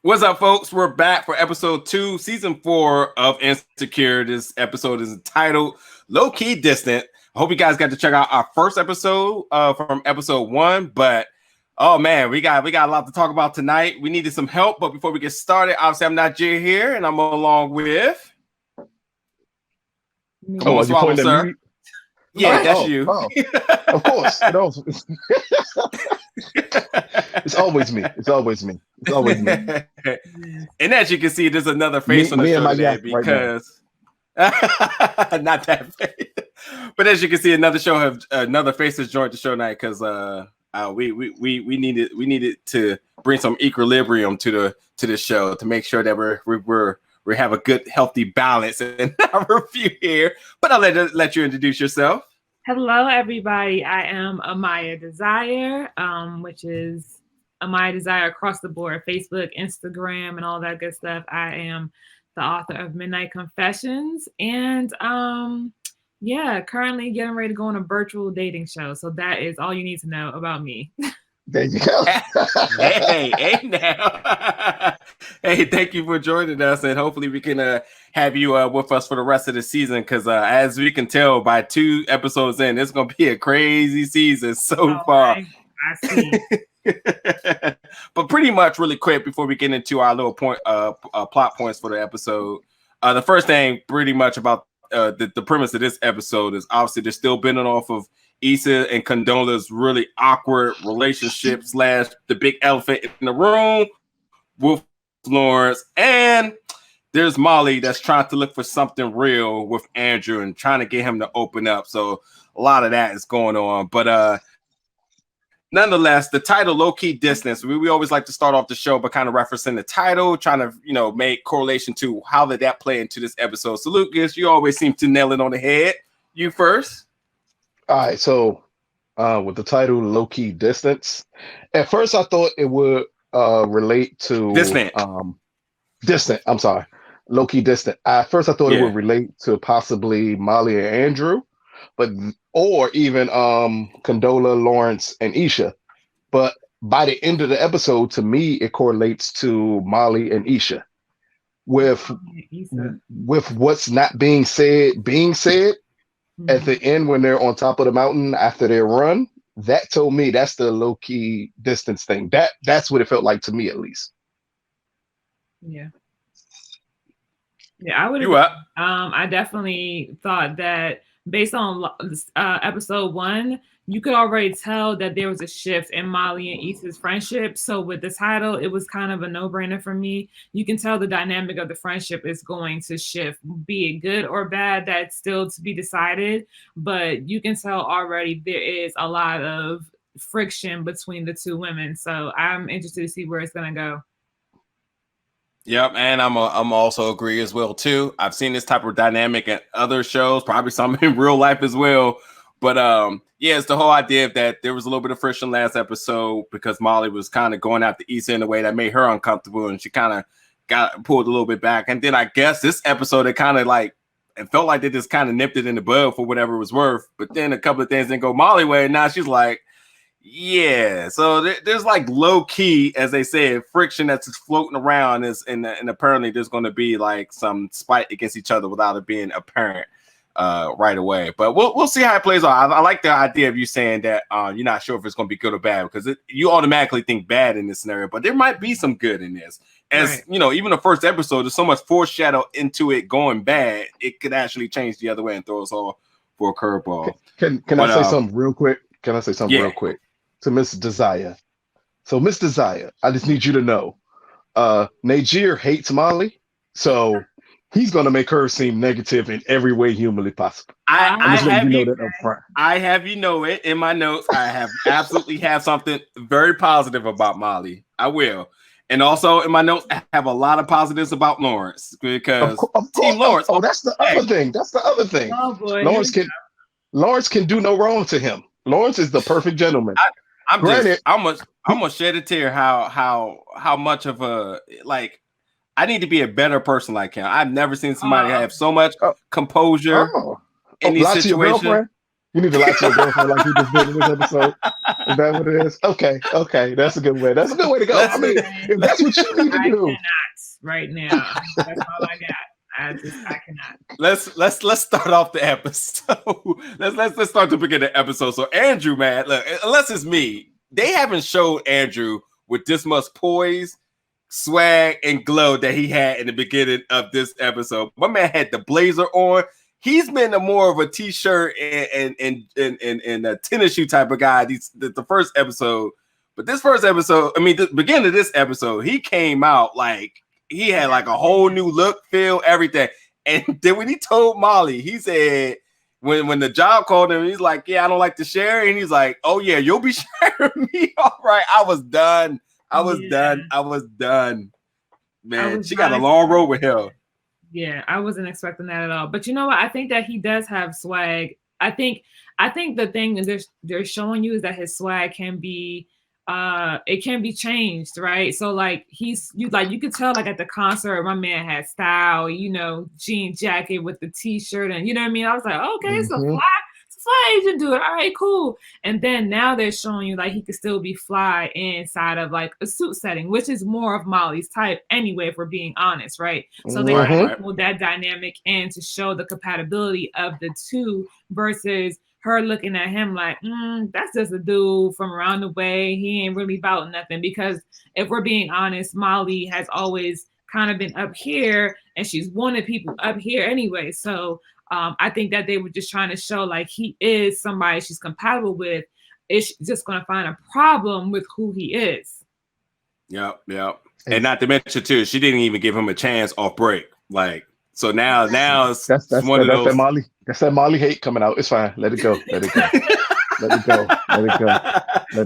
What's up, folks? We're back for episode 2, season 4 of Insecure. This episode is entitled Lowkey Distant. I hope you guys got to check out our first episode from episode 1, but oh man, we got a lot to talk about tonight. We needed some help, but before we get started, obviously I'm not Jay here, and I'm along with. Come on, Swallow, sir. Yeah, that's you. Oh. Of course. It's always me. It's always me. It's always me. And as you can see, there's another face on the show today because not that face. But as you can see, another face has joined the show tonight because we needed to bring some equilibrium to the show to make sure that we have a good healthy balance in our review here. But I'll let you introduce yourself. Hello, everybody. I am Amaya Desire, which is Amaya Desire across the board, Facebook, Instagram, and all that good stuff. I am the author of Midnight Confessions, and currently getting ready to go on a virtual dating show. So that is all you need to know about me. There you go. hey now. Hey, thank you for joining us, and hopefully we can have you with us for the rest of the season, because as we can tell by 2 episodes in, it's going to be a crazy season so far. I see. But pretty much really quick before we get into our little plot points for the episode, the first thing pretty much about the premise of this episode is obviously they're still bending off of Issa and Condola's really awkward relationship / the big elephant in the room with Lawrence, and there's Molly that's trying to look for something real with Andrew and trying to get him to open up. So a lot of that is going on, but nonetheless, the title Lowkey Distance, we always like to start off the show by kind of referencing the title, trying to make correlation to how did that play into this episode. So Lucas, you always seem to nail it on the head. You first. All right, so with the title Lowkey Distance, at first I thought it would relate to Distant. I'm sorry, Lowkey Distant. At first I thought it would relate to possibly Molly and Andrew, or even Condola, Lawrence, and Issa. But by the end of the episode, to me, it correlates to Molly and Issa. With what's not being said at the end when they're on top of the mountain after their run, that told me that's the Lowkey Distance thing. That's what it felt like to me, at least. Yeah, I would. I definitely thought that based on episode 1, you could already tell that there was a shift in Molly and Issa's friendship. So with the title, it was kind of a no-brainer for me. You can tell the dynamic of the friendship is going to shift, be it good or bad. That's still to be decided. But you can tell already there is a lot of friction between the 2 women. So I'm interested to see where it's going to go. Yep, and I'm also agree as well too. I've seen this type of dynamic at other shows, probably some in real life as well. But it's the whole idea of that there was a little bit of friction last episode because Molly was kind of going after Issa in a way that made her uncomfortable, and she kind of got pulled a little bit back. And then I guess this episode it felt like they just kind of nipped it in the bud for whatever it was worth. But then a couple of things didn't go Molly way, and now she's like, yeah. So there's like low key, as they said, friction that's just floating around, and apparently there's going to be like some spite against each other without it being apparent right away. But we'll see how it plays out. I like the idea of you saying that you're not sure if it's going to be good or bad, because you automatically think bad in this scenario, but there might be some good in this. As right. Even the first episode, there's so much foreshadow into it going bad, it could actually change the other way and throw us all for a curveball. Can I say something real quick? Can I say something real quick to Miss Desire? So Miss Desire, I just need you to know, Najir hates Molly, so he's going to make her seem negative in every way humanly possible. I have you know it in my notes. I have absolutely have something very positive about Molly. I will. And also in my notes, I have a lot of positives about Lawrence, because Team Lawrence. Oh, that's the other thing. That's the other thing. Oh boy. Lawrence can do no wrong to him. Lawrence is the perfect gentleman. I'm gonna shed a tear how much of a I need to be a better person like him. I've never seen somebody have so much composure in these situations. You need to lie to your girlfriend like you just did in this episode. Is that what it is? Okay. That's a good way. That's a good way to go. I mean, if that's what you need to do. I cannot right now. That's all I got. I cannot. Let's start off the episode. let's start to begin the episode. So Andrew, man, look, unless it's me, they haven't showed Andrew with this much poise, swag, and glow that he had in the beginning of this episode. My man had the blazer on. He's been more of a t-shirt and a tennis shoe type of guy. The first episode, but this first episode, I mean, the beginning of this episode, he came out like he had like a whole new look, feel, everything. And then when he told Molly, he said, when the job called him, he's like, yeah, I don't like to share. And he's like, oh yeah, you'll be sharing me. All right. I was done. Man, she got a long road with him. Yeah, I wasn't expecting that at all. But you know what? I think that he does have swag. I think the thing they're showing you is that his swag can be it can be changed, right? So like you could tell like at the concert, my man had style, jean jacket with the t-shirt, and you know what I mean? I was like, okay, it's a fly agent dude. All right, cool. And then now they're showing you like he could still be fly inside of like a suit setting, which is more of Molly's type anyway, if we're being honest, right? So they pulled that dynamic in to show the compatibility of the two versus her looking at him like, that's just a dude from around the way. He ain't really about nothing. Because if we're being honest, Molly has always kind of been up here and she's wanted people up here anyway. So I think that they were just trying to show like he is somebody she's compatible with. It's just going to find a problem with who he is. Yep. And not to mention too, she didn't even give him a chance off break. Like, so now it's that's one of those. That Molly. That's that Molly hate coming out. It's fine. Let it go. Let it go.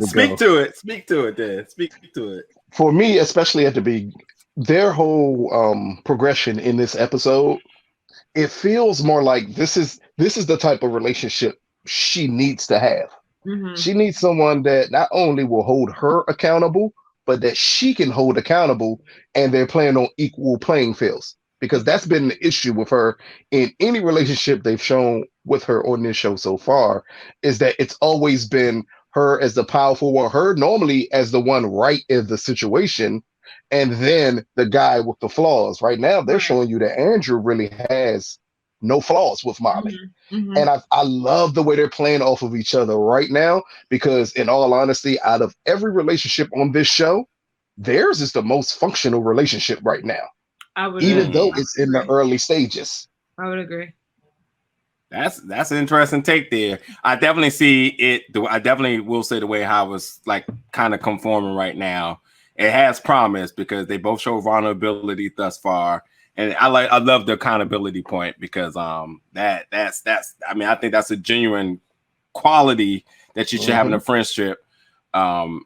Speak to it. Dan. Speak to it. For me, especially at the beginning, their whole progression in this episode, it feels more like this is the type of relationship she needs to have. Mm-hmm. She needs someone that not only will hold her accountable, but that she can hold accountable, and they're playing on equal playing fields. Because that's been the issue with her in any relationship they've shown with her on this show so far, is that it's always been her as the powerful one, her normally as the one right in the situation, and then the guy with the flaws. Right now, they're showing you that Andrew really has no flaws with Molly. Mm-hmm. And I love the way they're playing off of each other right now, because in all honesty, out of every relationship on this show, theirs is the most functional relationship right now. Even though it's in the early stages. I would agree. That's an interesting take there. I definitely see it. I definitely will say the way how it's like kind of conforming right now. It has promise because they both show vulnerability thus far. And I love the accountability point because that's I mean, I think that's a genuine quality that you should have in a friendship. And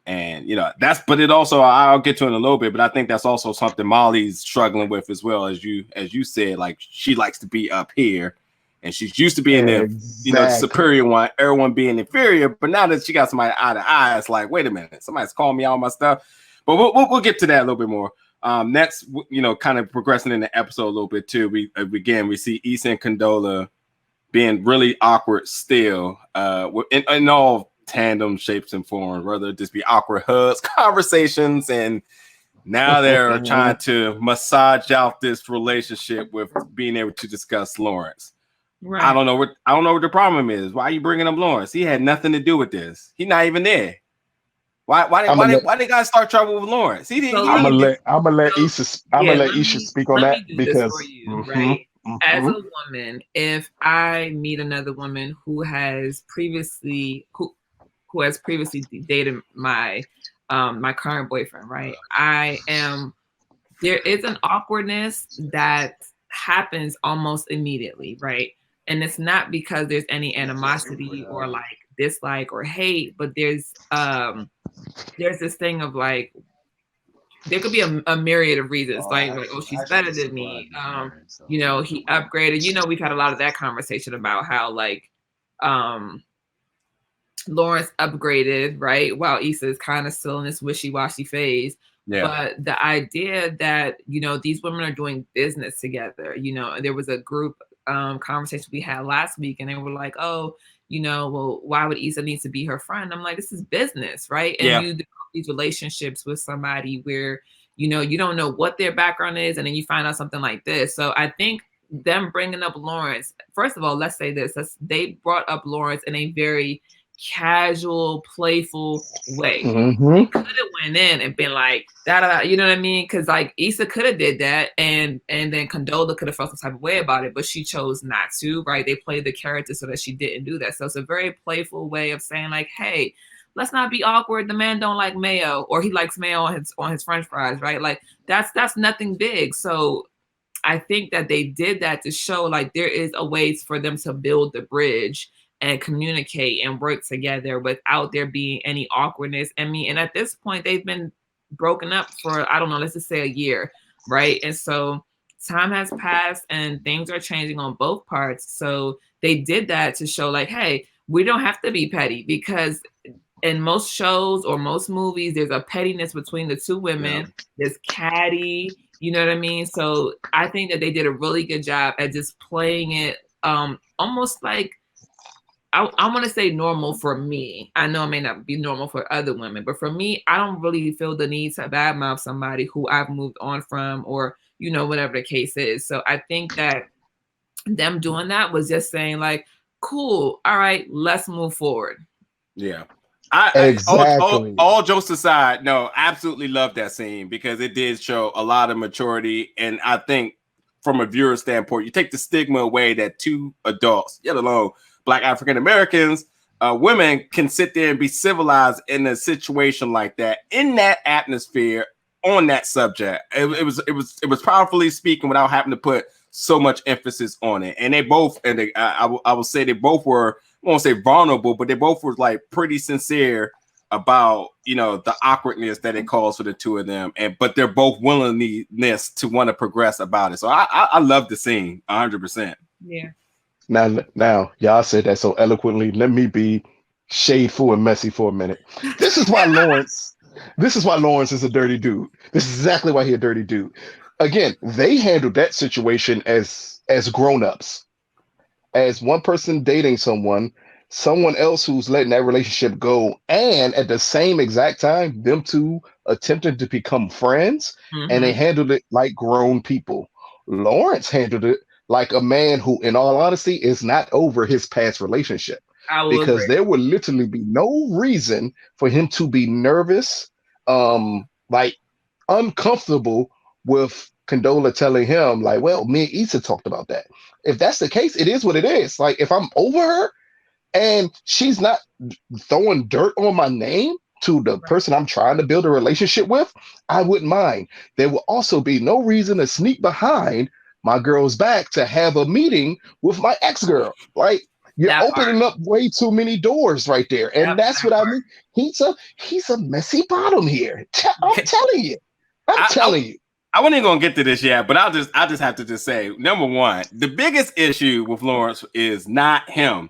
but it also, I'll get to it in a little bit, but I think that's also something Molly's struggling with as well. As you said, like she likes to be up here and she's used to being the superior one, everyone being inferior. But now that she got somebody eye to eye, it's like, wait a minute, somebody's calling me all my stuff. But we'll get to that a little bit more. Next, kind of progressing in the episode a little bit too. We see Issa and Condola being really awkward still, in all tandem shapes and forms, whether it just be awkward hugs, conversations, and now they're trying to massage out this relationship with being able to discuss Lawrence. Right. I don't know what the problem is. Why are you bringing up Lawrence? He had nothing to do with this. He's not even there. Why they gotta start trouble with Lawrence? I'm gonna let Issa speak on that because right. As a woman, if I meet another woman who has previously dated my my current boyfriend, right? There is an awkwardness that happens almost immediately, right? And it's not because there's any animosity or like dislike or hate, but there's this thing of like, there could be a myriad of reasons, like oh, she's better than me. He upgraded. We've had a lot of that conversation about how like Lawrence upgraded, right? While Issa is kind of still in this wishy-washy phase. Yeah. But the idea that, these women are doing business together, there was a group conversation we had last week, and they were like, oh, well, why would Issa need to be her friend? I'm like, this is business, right? And you develop these relationships with somebody where, you don't know what their background is, and then you find out something like this. So I think them bringing up Lawrence, first of all, let's say this, they brought up Lawrence in a very casual, playful way. Mm-hmm. Could have went in and been like, da, you know what I mean? Because like Issa could have did that, and then Condola could have felt some type of way about it, but she chose not to, right? They played the character so that she didn't do that. So it's a very playful way of saying like, hey, let's not be awkward. The man don't like mayo, or he likes mayo on his French fries, right? Like that's nothing big. So I think that they did that to show like there is a way for them to build the bridge and communicate and work together without there being any awkwardness. And at this point, they've been broken up for, I don't know, let's just say a year, right? And so time has passed and things are changing on both parts. So they did that to show like, hey, we don't have to be petty, because in most shows or most movies, there's a pettiness between the two women. Yeah. There's catty, you know what I mean? So I think that they did a really good job at just playing it almost like, I want to say normal for me. I know it may not be normal for other women, but for me, I don't really feel the need to badmouth somebody who I've moved on from, or, whatever the case is. So I think that them doing that was just saying like, cool, all right, let's move forward. Yeah. Exactly. All jokes aside, no, absolutely love that scene, because it did show a lot of maturity. And I think from a viewer standpoint, you take the stigma away that two adults, yet alone Black African Americans, women, can sit there and be civilized in a situation like that, in that atmosphere, on that subject. It was powerfully speaking without having to put so much emphasis on it. And they both, and I will say they both were, I won't say vulnerable, but they both were like pretty sincere about the awkwardness that it caused for the two of them, but they're both willingness to want to progress about it. So I love the scene 100%. Yeah. Now, y'all said that so eloquently. Let me be shadeful and messy for a minute. This is why Lawrence is a dirty dude. This is exactly why he's a dirty dude. Again, they handled that situation as grown-ups. As one person dating someone else who's letting that relationship go, and at the same exact time, them two attempting to become friends, and they handled it like grown people. Lawrence handled it like a man who, in all honesty, is not over his past relationship. Because there would literally be no reason for him to be nervous, like uncomfortable with Condola telling him, like, well, me and Issa talked about that. If that's the case, it is what it is. Like, if I'm over her and she's not throwing dirt on my name to the person I'm trying to build a relationship with, I wouldn't mind. There will also be no reason to sneak behind my girl's back to have a meeting with my ex-girl. Like, you're opening up way too many doors right there. And that's what I mean. He's a messy bottom here. I'm telling you. I'm telling you. I wasn't even gonna get to this yet, but I'll just have to just say, number one, the biggest issue with Lawrence is not him.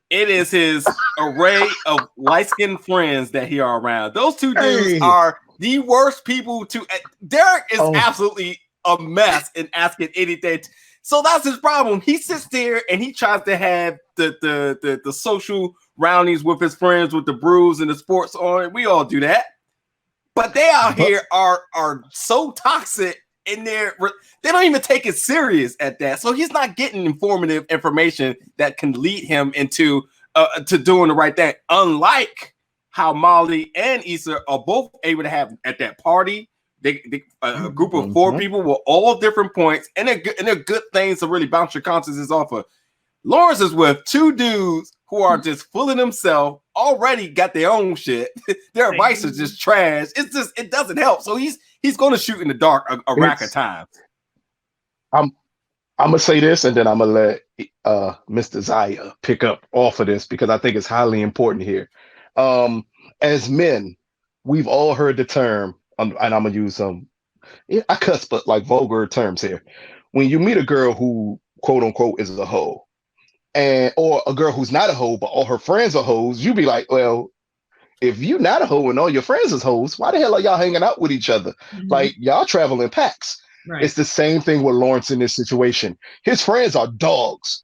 It is his array of light-skinned friends that he are around. Those two dudes are the worst people to. Derek is absolutely a mess in asking anything. So that's his problem. He sits there and he tries to have the social roundings with his friends with the brews and the sports on. We all do that. But they out here are so toxic in they don't even take it serious at that. So he's not getting informative information that can lead him into to doing the right thing. Unlike how Molly and Issa are both able to have at that party, a group of four people with all different points, and they're good things to really bounce your consciences off of. Lawrence is with two dudes who are just full of themselves, already got their own shit. Their advice is just trash. It doesn't help. So he's going to shoot in the dark a rack of times. I'm gonna say this, and then I'm gonna let Mr. Zaya pick up off of this, because I think it's highly important here. As men, we've all heard the term, and I'm gonna use I cuss, but like vulgar terms here. When you meet a girl who quote unquote is a hoe, or a girl who's not a hoe, but all her friends are hoes, you be like, well, if you not a hoe and all your friends is hoes, why the hell are y'all hanging out with each other? Like, y'all travel in packs. Right. It's the same thing with Lawrence in this situation. His friends are dogs.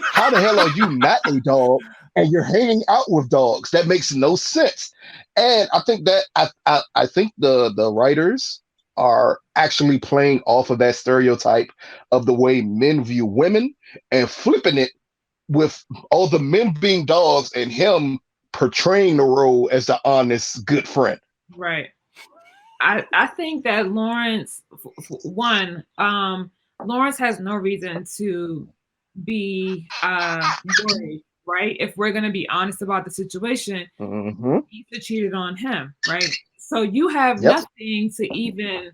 How the hell are you not a dog and you're hanging out with dogs? That makes no sense. And I think that I think the writers are actually playing off of that stereotype of the way men view women and flipping it with all the men being dogs and him portraying the role as the honest, good friend. Right. I think that Lawrence, Lawrence has no reason to be worried, right? If we're going to be honest about the situation, Issa cheated on him, right? So you have nothing to even,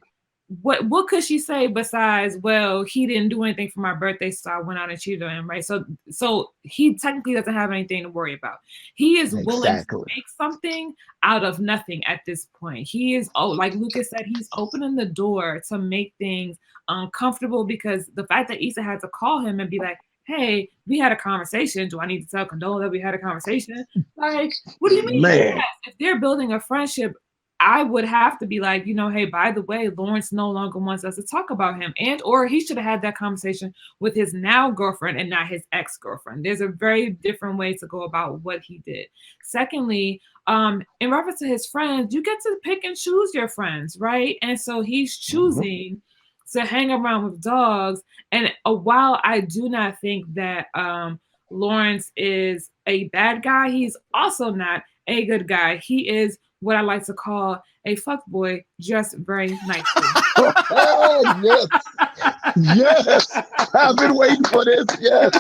what could she say besides, well, he didn't do anything for my birthday, so I went out and cheated on him, right? So he technically doesn't have anything to worry about. He is willing to make something out of nothing at this point. He is, like Lucas said, he's opening the door to make things uncomfortable, because the fact that Issa had to call him and be like, hey, we had a conversation. Do I need to tell Condola that we had a conversation? Like, what do you mean? Yes, if they're building a friendship, I would have to be like, hey, by the way, Lawrence no longer wants us to talk about him. And or he should have had that conversation with his now girlfriend and not his ex-girlfriend. There's a very different way to go about what he did. Secondly, in reference to his friends, you get to pick and choose your friends, right? And so he's choosing to hang around with dogs. And while I do not think that Lawrence is a bad guy, he's also not a good guy. He is what I like to call a fuckboy, just very nicely. Oh, yes. Yes. I've been waiting for this. Yes.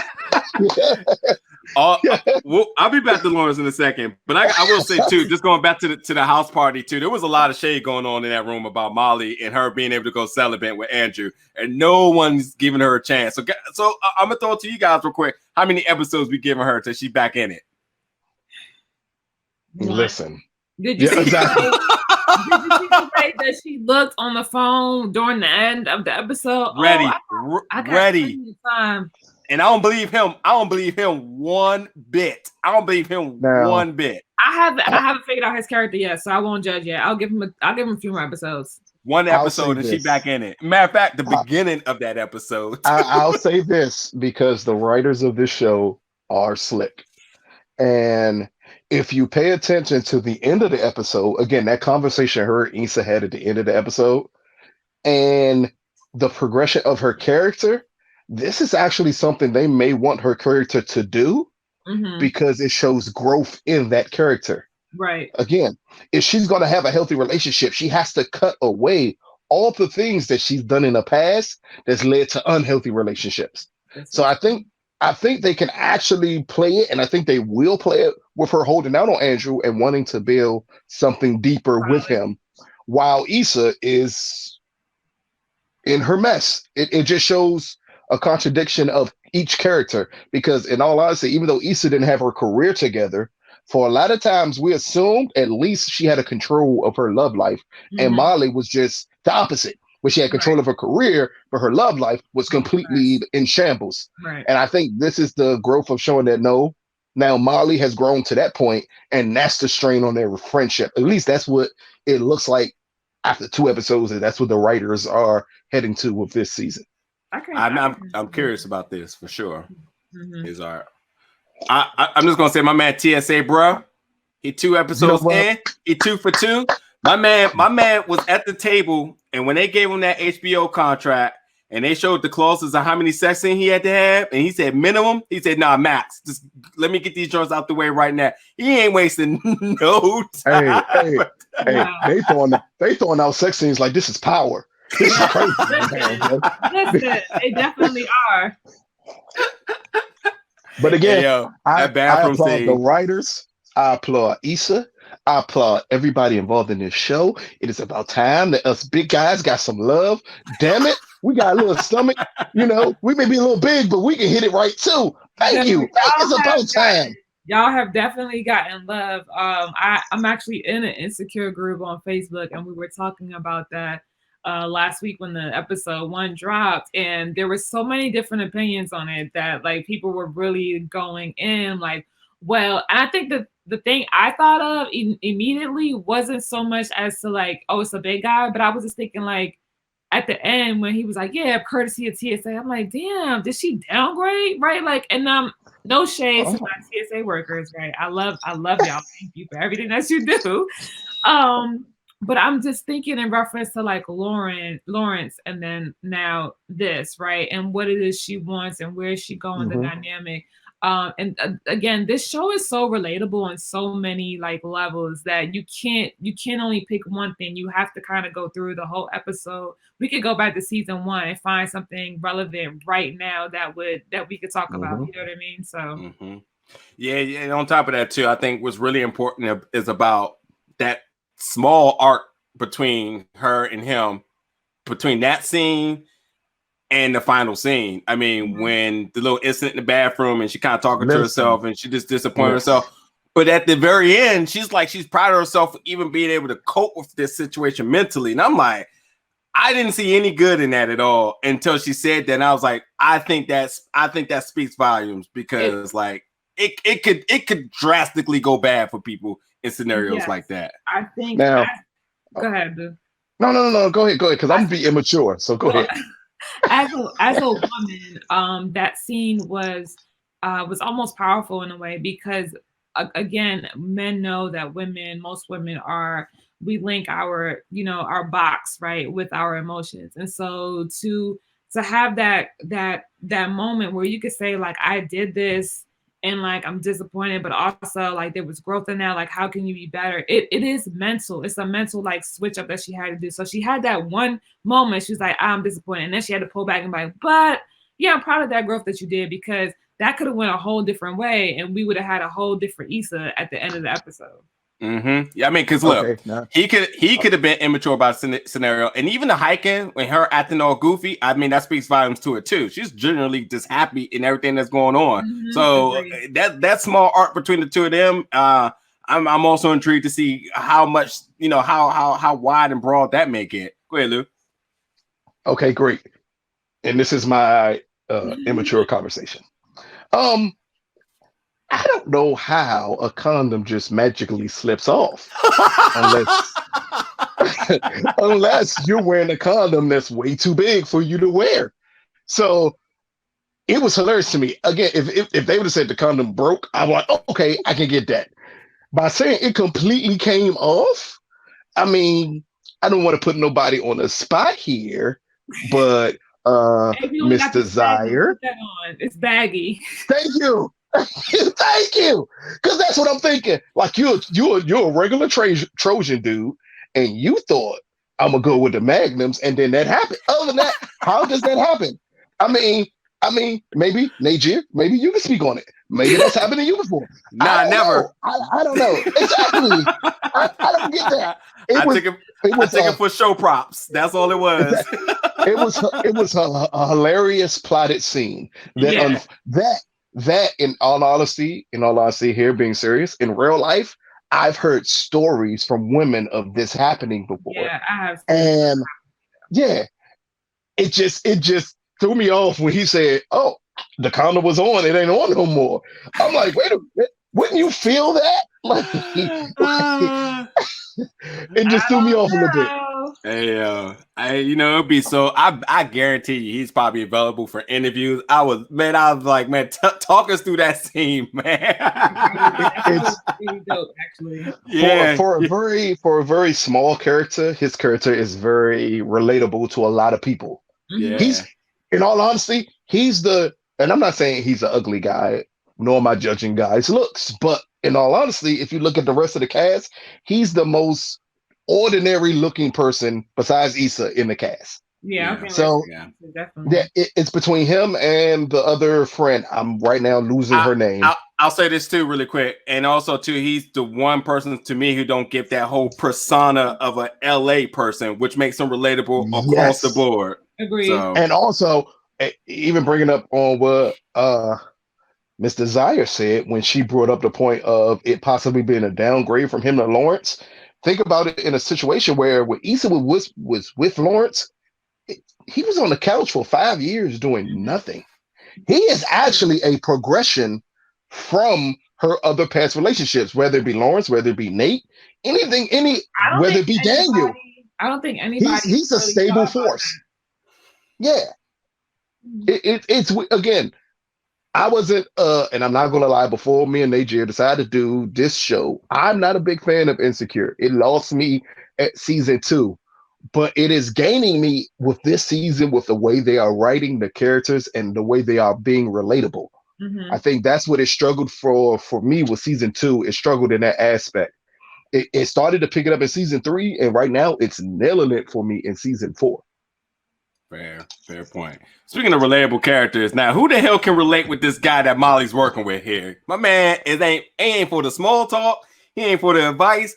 Well, I'll be back to Lawrence in a second, but I will say too, just going back to the house party too, there was a lot of shade going on in that room about Molly and her being able to go celibate with Andrew, and no one's giving her a chance. So I'm gonna throw it to you guys real quick. How many episodes we giving her till she's back in it? Listen. Did you see the way that she looked on the phone during the end of the episode? Ready, I got ready. And I don't believe him. I don't believe him one bit. One bit. I haven't figured out his character yet, so I won't judge yet. I'll give him a few more episodes. One episode and she back in it. Matter of fact, the beginning of that episode. I'll say this because the writers of this show are slick. And if you pay attention to the end of the episode, again, that conversation her and Issa had at the end of the episode, and the progression of her character, this is actually something they may want her character to do because it shows growth in that character. Right. Again, if she's going to have a healthy relationship, she has to cut away all the things that she's done in the past that's led to unhealthy relationships. So I think they can actually play it, and I think they will play it with her holding out on Andrew and wanting to build something deeper with him, while Issa is in her mess. It just shows a contradiction of each character, because in all honesty, even though Issa didn't have her career together, for a lot of times we assumed at least she had a control of her love life, and Molly was just the opposite, where she had control of her career, but her love life was completely in shambles. Right. And I think this is the growth of showing that now Molly has grown to that point, and that's the strain on their friendship. At least that's what it looks like after 2 episodes, and that's what the writers are heading to with this season. I'm curious about this for sure. Is our I'm just gonna say my man TSA, bro. He 2 episodes in. He 2 for 2. My man was at the table, and when they gave him that HBO contract and they showed the clauses of how many sex scenes he had to have, and he said minimum, he said, nah, max. Just let me get these joints out the way right now. He ain't wasting no time. Hey, they throwing out sex scenes like this is power. This is crazy. Listen, they definitely are. But again, I applaud scene. The writers. I applaud Issa. I applaud everybody involved in this show. It is about time that us big guys got some love. Damn it, we got a little stomach. We may be a little big, but we can hit it right too. Thank you. It's about time. Y'all have definitely gotten love. I'm actually in an insecure group on Facebook, and we were talking about that last week when the episode 1 dropped, and there were so many different opinions on it that like people were really going in like, well, and I think that the thing I thought of immediately wasn't so much as to like, oh, it's a big guy, but I was just thinking like, at the end when he was like, yeah, courtesy of TSA, I'm like, damn, did she downgrade? Right? Like, and no shade to my TSA workers, right? I love y'all. Thank you for everything that you do. But I'm just thinking in reference to like Lawrence, and then now this, right? And what it is she wants and where is she going, the dynamic. Again, this show is so relatable on so many like levels that you can't only pick one thing. You have to kind of go through the whole episode. We could go back to season 1 and find something relevant right now that we could talk about. You know what I mean? So yeah, and on top of that too, I think what's really important is about that small arc between her and him, between that scene and the final scene. I mean, when the little incident in the bathroom and she kind of talking to herself and she just disappointed herself. But at the very end, she's proud of herself for even being able to cope with this situation mentally. And I'm like, I didn't see any good in that at all until she said that. And I was like, I think that speaks volumes, because it could drastically go bad for people in scenarios like that. I think now. Go ahead, Boo. No. Go ahead. Because I'm being immature. So go ahead. As a woman, that scene was almost powerful in a way, because again, men know that most women we link our box, right, with our emotions, and so to have that moment where you could say like, I did this and like I'm disappointed, but also like there was growth in that. Like, how can you be better? It is mental. It's a mental like switch up that she had to do. So she had that one moment. She was like, I'm disappointed, and then she had to pull back and be like, but yeah, I'm proud of that growth that you did, because that could have went a whole different way, and we would have had a whole different Issa at the end of the episode. Yeah, I mean, because look, he could have been immature about scenario, and even the hiking when her acting all goofy, I mean, that speaks volumes to it too. She's generally just happy in everything that's going on. So that small arc between the two of them, I'm also intrigued to see how much, how wide and broad that may get. Go ahead, Lou. Okay, great. And this is my immature conversation. I don't know how a condom just magically slips off unless you're wearing a condom that's way too big for you to wear. So it was hilarious to me. Again, if they would have said the condom broke, I'm like, oh, okay, I can get that. By saying it completely came off, I mean, I don't want to put nobody on the spot here, but Miss Desire. It's baggy. Thank you. Thank you. Because that's what I'm thinking. Like you're a regular Trojan dude, and you thought I'm gonna go with the Magnums, and then that happened. Other than that, how does that happen? I mean, maybe Najir, maybe you can speak on it. Maybe that's happened to you before. Nah, never. I don't know. Exactly. I don't get that. I took it for show props. That's all it was. It was a hilarious plotted scene. That in all honesty, here being serious, in real life, I've heard stories from women of this happening before. Yeah, I have. And yeah, it just threw me off when he said, "Oh, the condom was on, it ain't on no more." I'm like, wait a minute, wouldn't you feel that? Like, it just threw me off a little bit. Hey, it'd be so. I guarantee you, he's probably available for interviews. I was like, man, talk us through that scene, man. It's really dope, actually. Yeah, for a very small character, his character is very relatable to a lot of people. Yeah, he's, in all honesty, and I'm not saying he's an ugly guy, nor am I judging guys' looks, but in all honesty, if you look at the rest of the cast, he's the most ordinary looking person besides Issa in the cast. Yeah. So definitely. It's between him and the other friend. I'm right now losing her name. I'll say this too, really quick, and also too, he's the one person to me who don't give that whole persona of a LA person, which makes him relatable across the board. Agreed. So. And also, even bringing up on what Miss Desire said when she brought up the point of it possibly being a downgrade from him to Lawrence. Think about it in a situation where when Issa was with Lawrence, he was on the couch for 5 years doing nothing. He is actually a progression from her other past relationships, whether it be Lawrence, whether it be Nate, whether it be Daniel. I don't think anybody. He's a stable force. Yeah. It's again. I wasn't, and I'm not gonna lie. Before me and Najir decided to do this show, I'm not a big fan of Insecure. It lost me at season 2, but it is gaining me with this season with the way they are writing the characters and the way they are being relatable. Mm-hmm. I think that's what it struggled for me with season 2. It struggled in that aspect. It started to pick it up in season 3, and right now it's nailing it for me in season 4. Fair point. Speaking of relatable characters, now who the hell can relate with this guy that Molly's working with here? My man ain't for the small talk. He ain't for the advice.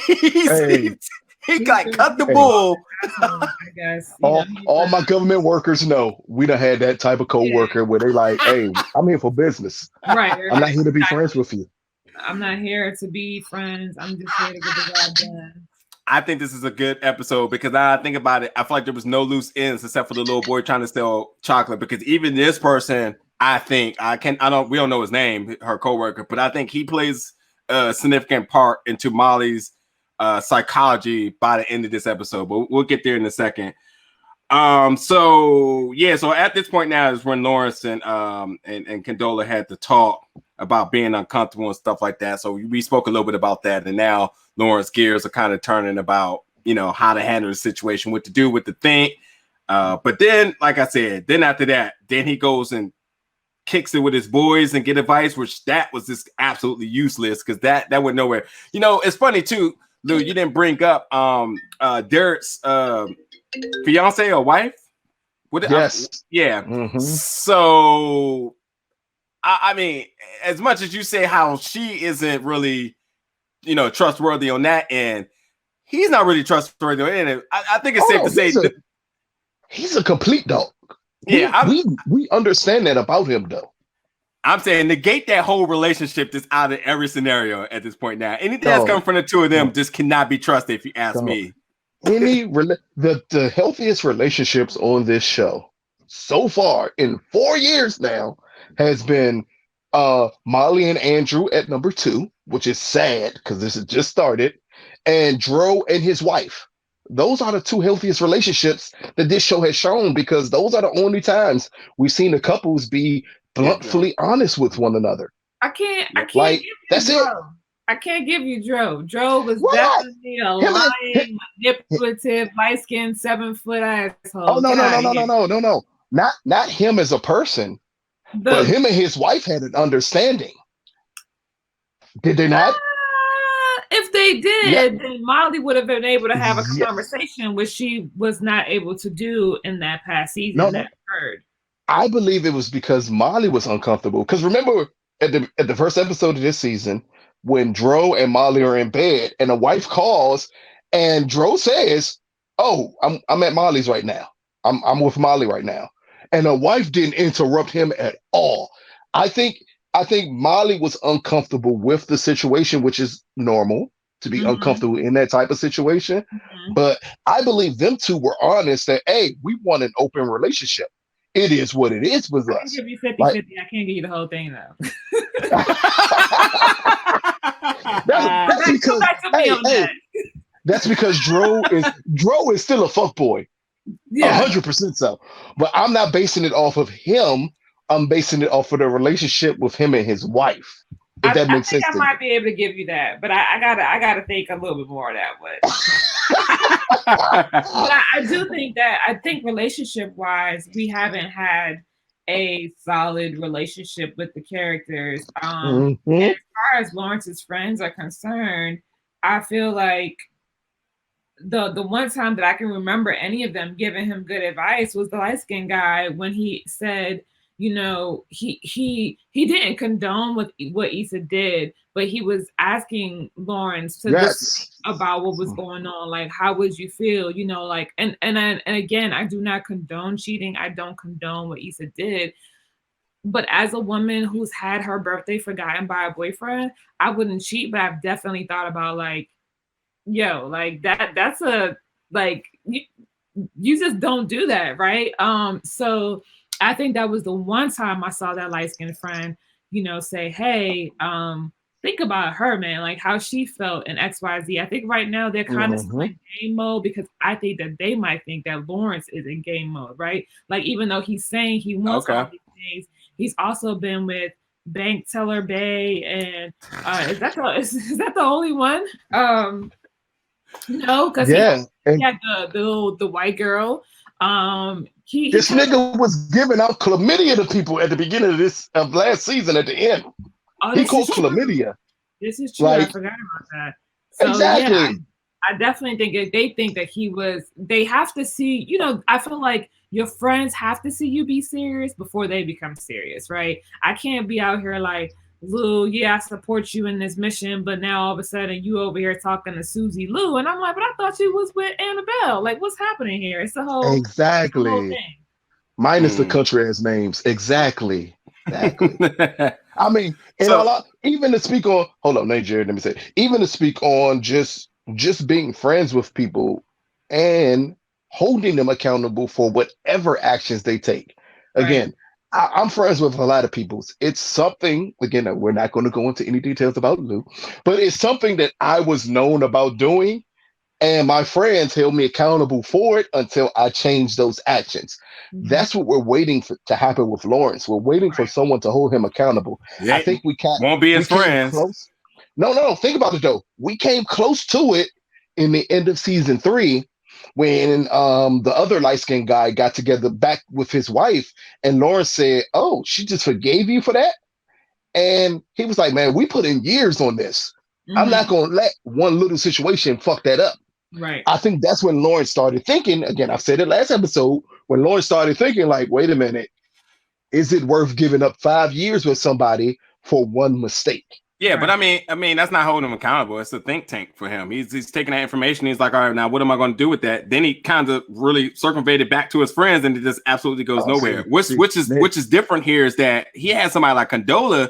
He got cut the bull. I guess. All my government workers know we done had that type of coworker where they like, hey, I'm here for business. Right. I'm not here to be friends with you. I'm not here to be friends. I'm just here to get the job done. I think this is a good episode because I think about it. I feel like there was no loose ends except for the little boy trying to sell chocolate. Because even this person, we don't know his name, her coworker, but I think he plays a significant part into Molly's psychology by the end of this episode. But we'll get there in a second. So at this point now is when Lawrence and Condola had to talk about being uncomfortable and stuff like that. So we spoke a little bit about that, and now Lawrence gears are kind of turning about, how to handle the situation, what to do, what to think. But then, like I said, then after that, then he goes and kicks it with his boys and get advice, which that was just absolutely useless because that went nowhere. It's funny too, Lou, you didn't bring up Derek's fiance or wife. Yes. Yeah. Mm-hmm. So I mean, as much as you say how she isn't really, trustworthy on that end, he's not really trustworthy on it. I think it's safe to say he's a complete dog. Yeah, we understand that about him, though. I'm saying negate that whole relationship that's out of every scenario at this point now. Anything that's coming from the two of them just cannot be trusted, if you ask me. The healthiest relationships on this show so far in 4 years now has been Molly and Andrew at number 2, which is sad because this has just started, and Dro and his wife. Those are the 2 healthiest relationships that this show has shown, because those are the only times we've seen the couples be bluntly honest with one another. I can't like, that's Dro. it. I can't give you Dro. Dro was definitely a lying, manipulative, light-skinned, 7-foot asshole. Oh no. Not him as a person, but him and his wife had an understanding. Did they not? If they did, then Molly would have been able to have a conversation, which she was not able to do in that past season that occurred. I believe it was because Molly was uncomfortable. Because remember at the first episode of this season, when Dro and Molly are in bed and the wife calls and Dro says, "Oh, I'm at Molly's right now. I'm with Molly right now." And the wife didn't interrupt him at all. I think Molly was uncomfortable with the situation, which is normal to be uncomfortable in that type of situation. Mm-hmm. But I believe them two were honest that, hey, we want an open relationship. It is what it is with us. I can give you 50-50. I can't give you the whole thing, though. that's because, that's because Dro is still a fuckboy. 100% so. But I'm not basing it off of him. I'm basing it off of the relationship with him and his wife. If that makes sense. I might be able to give you that, but I gotta think a little bit more of that. But I do think that relationship wise, we haven't had a solid relationship with the characters. And as far as Lawrence's friends are concerned, I feel like the one time that I can remember any of them giving him good advice was the light-skinned guy when he said, he didn't condone what Issa did, but he was asking Lawrence to think about what was going on. Like, how would you feel? And again, I do not condone cheating. I don't condone what Issa did. But as a woman who's had her birthday forgotten by a boyfriend, I wouldn't cheat, but I've definitely thought about that's you just don't do that, right? So I think that was the one time I saw that light-skinned friend, say, hey, think about her, man, like how she felt in XYZ. I think right now they're kind of still in game mode because I think that they might think that Lawrence is in game mode, right? Like, even though he's saying he wants all these things, he's also been with Bank Teller Bay, and is that the only one? No, because he had the white girl. This nigga was giving out chlamydia to people at the beginning of last season. At the end, he called chlamydia. This is true. Like, I forgot about that. So, exactly. Yeah, I definitely think if they think that they have to see. You know, I feel like your friends have to see you be serious before they become serious, right? I can't be out here like, Lou, yeah, I support you in this mission, but now all of a sudden you over here talking to Susie Lou, and I'm like, but I thought you was with Annabelle. Like, what's happening here? It's the whole thing. Minus the country ass names. Exactly. I mean, even to speak on, hold on, Jared, let me say, even to speak on just being friends with people and holding them accountable for whatever actions they take. Again, I'm friends with a lot of people. It's something, again, we're not going to go into any details about Lou, but it's something that I was known about doing, and my friends held me accountable for it until I changed those actions. That's what we're waiting for to happen with Lawrence. We're waiting for someone to hold him accountable. I think we can't. Won't be his friends. Close. No. Think about it though. We came close to it in the end of season 3 when the other light-skinned guy got together back with his wife, and Lawrence said, "Oh, she just forgave you for that?" And he was like, "Man, we put in years on this. I'm not going to let one little situation fuck that up." Right. I think that's when Lawrence started thinking, again, I said it last episode, when Lawrence started thinking like, wait a minute, is it worth giving up 5 years with somebody for one mistake? Yeah, but I mean, that's not holding him accountable. It's a think tank for him. He's taking that information. He's like, all right, now what am I going to do with that? Then he kind of really circumvented back to his friends, and it just absolutely goes nowhere. Which is different here is that he has somebody like Condola,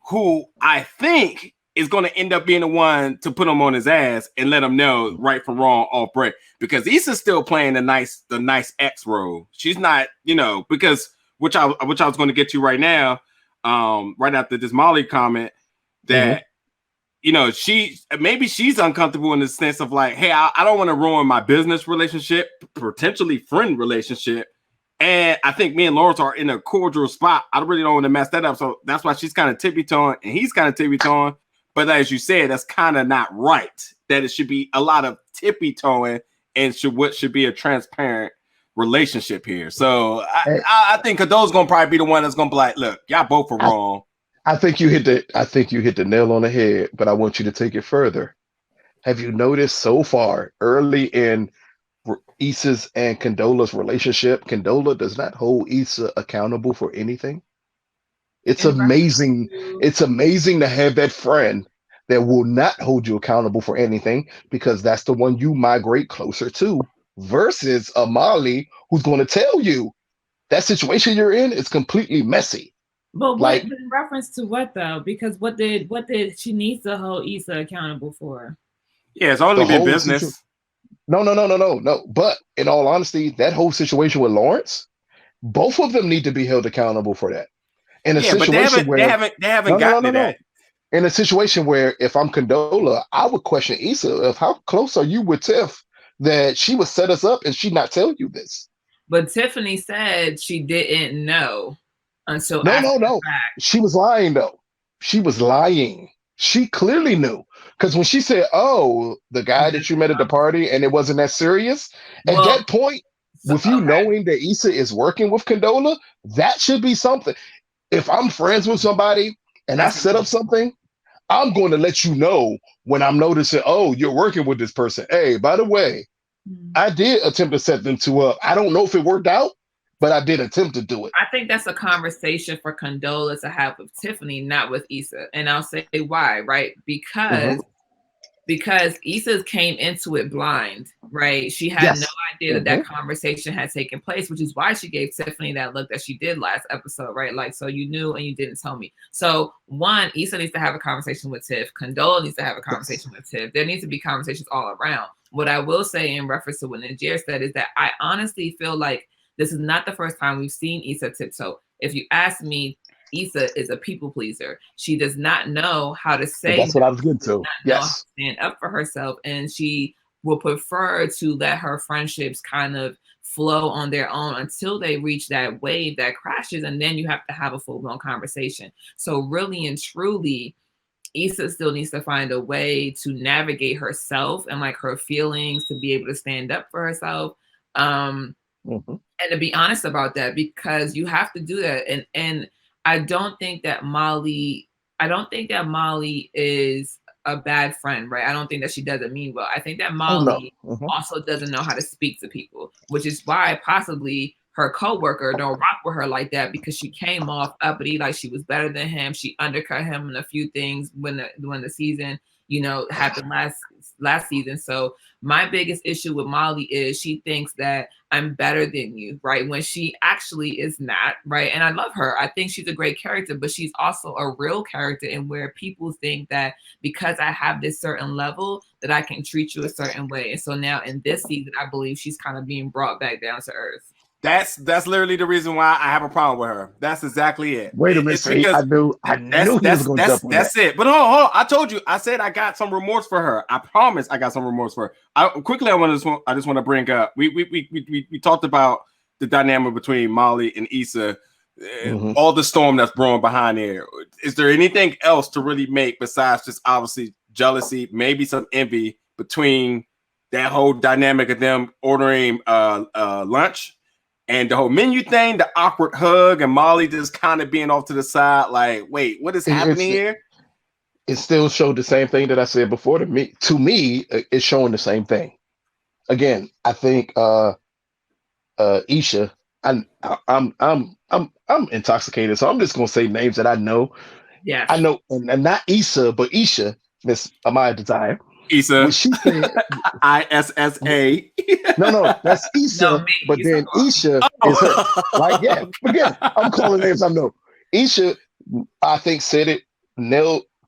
who I think is going to end up being the one to put him on his ass and let him know right from wrong off break. Because Issa's still playing the nice ex role. She's not, because which I was going to get to right now, right after this Molly comment. That she's uncomfortable in the sense of like, hey, I don't want to ruin my business relationship, potentially friend relationship, and I think me and Lawrence are in a cordial spot. I really don't want to mess that up, so that's why she's kind of tippy-toeing and he's kind of tippy-toeing. But as you said, that's kind of not right. That it should be a lot of tippy-toeing and what should be a transparent relationship here. So I think Condola's gonna probably be the one that's gonna be like, look, y'all both are wrong. I think you hit the nail on the head, but I want you to take it further. Have you noticed so far early in Issa's and Condola's relationship, Condola does not hold Issa accountable for anything? It's amazing. It's amazing to have that friend that will not hold you accountable for anything, because that's the one you migrate closer to, versus a Molly who's going to tell you that situation you're in is completely messy. But what in reference to what though? Because what did she needs to hold Issa accountable for? Yeah, it's only been business. No. But in all honesty, that whole situation with Lawrence, both of them need to be held accountable for that. In a situation where they haven't gotten to that. In a situation where if I'm Condola, I would question Issa of how close are you with Tiff that she would set us up and she not tell you this. But Tiffany said she didn't know. Until no. She was lying though. She was lying. She clearly knew, because when she said, "Oh, the guy that you met at the party," and it wasn't that serious, at that point, with you knowing that Issa is working with Condola, that should be something. If I'm friends with somebody and I set up something, I'm going to let you know when I'm noticing, oh, you're working with this person. Hey, by the way, I did attempt to set them two up. I don't know if it worked out, but I did attempt to do it. I think that's a conversation for Condola to have with Tiffany, not with Issa. And I'll say why, right? Because Issa came into it blind, right? She had no idea that conversation had taken place, which is why she gave Tiffany that look that she did last episode, right? Like, so you knew and you didn't tell me. So one, Issa needs to have a conversation with Tiff. Condola needs to have a conversation with Tiff. There needs to be conversations all around. What I will say in reference to what Najir said is that I honestly feel like this is not the first time we've seen Issa tiptoe. If you ask me, Issa is a people pleaser. She does not know how to say. That's what I was getting to. Yes, stand up for herself, and she will prefer to let her friendships kind of flow on their own until they reach that wave that crashes, and then you have to have a full-blown conversation. So really and truly, Issa still needs to find a way to navigate herself and like her feelings to be able to stand up for herself. And to be honest about that, because you have to do that. And I don't think that Molly is a bad friend, right? I don't think that she doesn't mean well. I think that Molly also doesn't know how to speak to people, which is why possibly her coworker don't rock with her like that, because she came off uppity, like she was better than him. She undercut him in a few things when the season, happened last season. So my biggest issue with Molly is she thinks that I'm better than you, right? When she actually is not, right? And I love her. I think she's a great character, but she's also a real character, and where people think that because I have this certain level that I can treat you a certain way. And so now in this season, I believe she's kind of being brought back down to earth. That's literally the reason why I have a problem with her. That's exactly it. Wait a minute, I knew he was going to jump on that's it. But hold on. I told you. I said I got some remorse for her. I promise I got some remorse for her. I just want to bring up. We talked about the dynamic between Molly and Issa, all the storm that's brewing behind there. Is there anything else to really make besides just obviously jealousy, maybe some envy between that whole dynamic of them ordering lunch? And the whole menu thing, the awkward hug, and Molly just kind of being off to the side, like, wait, what is happening here? It still showed the same thing that I said before. To me, it's showing the same thing. Again, I think Isha, I'm intoxicated, so I'm just gonna say names that I know. Yeah, I know, and not Issa, but Isha, Miss Amaya Desire. Issa, she said, ISSA. No, that's Issa. No, but then Isha is her. Like, yeah, again, I'm calling names I know. Isha, I think, said it.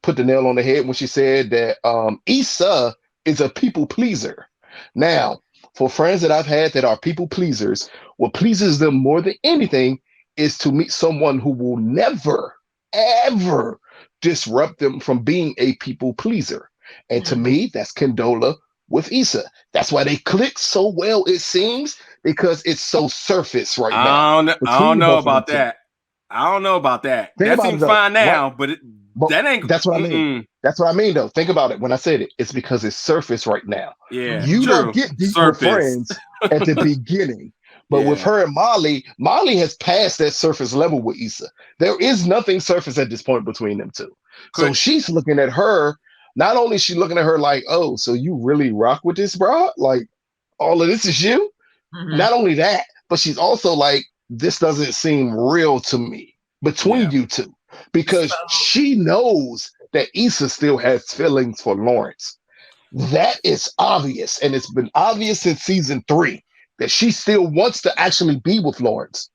Put the nail on the head when she said that Issa is a people pleaser. Now, for friends that I've had that are people pleasers, what pleases them more than anything is to meet someone who will never, ever disrupt them from being a people pleaser. And to me, that's Condola with Issa. That's why they click so well, it seems, because it's so surface right now. I don't know about that. That seems fine now, but that ain't. That's what I mean. That's what I mean, though. Think about it. When I said it, it's because it's surface right now. Yeah, you don't get deep with friends at the beginning. But with her and Molly has passed that surface level with Issa. There is nothing surface at this point between them two. So she's looking at her. Not only is she looking at her like, oh, so you really rock with this, bro? Like, all of this is you? Not only that, but she's also like, this doesn't seem real to me between you two. Because she knows that Issa still has feelings for Lawrence. That is obvious. And it's been obvious since season 3 that she still wants to actually be with Lawrence.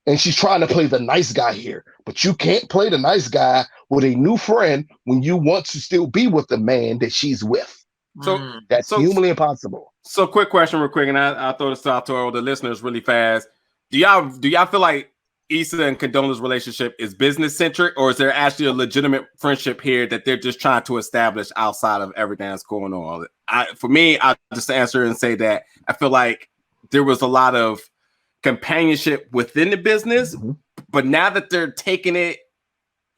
And she's trying to play the nice guy here. But you can't play the nice guy with a new friend when you want to still be with the man that she's with. So that's humanly impossible. So quick question real quick, and I'll throw this out to all the listeners really fast. Do y'all feel like Issa and Condola's relationship is business centric, or is there actually a legitimate friendship here that they're just trying to establish outside of everything that's going on? For me, I'll just answer and say that I feel like there was a lot of companionship within the business, but now that they're taking it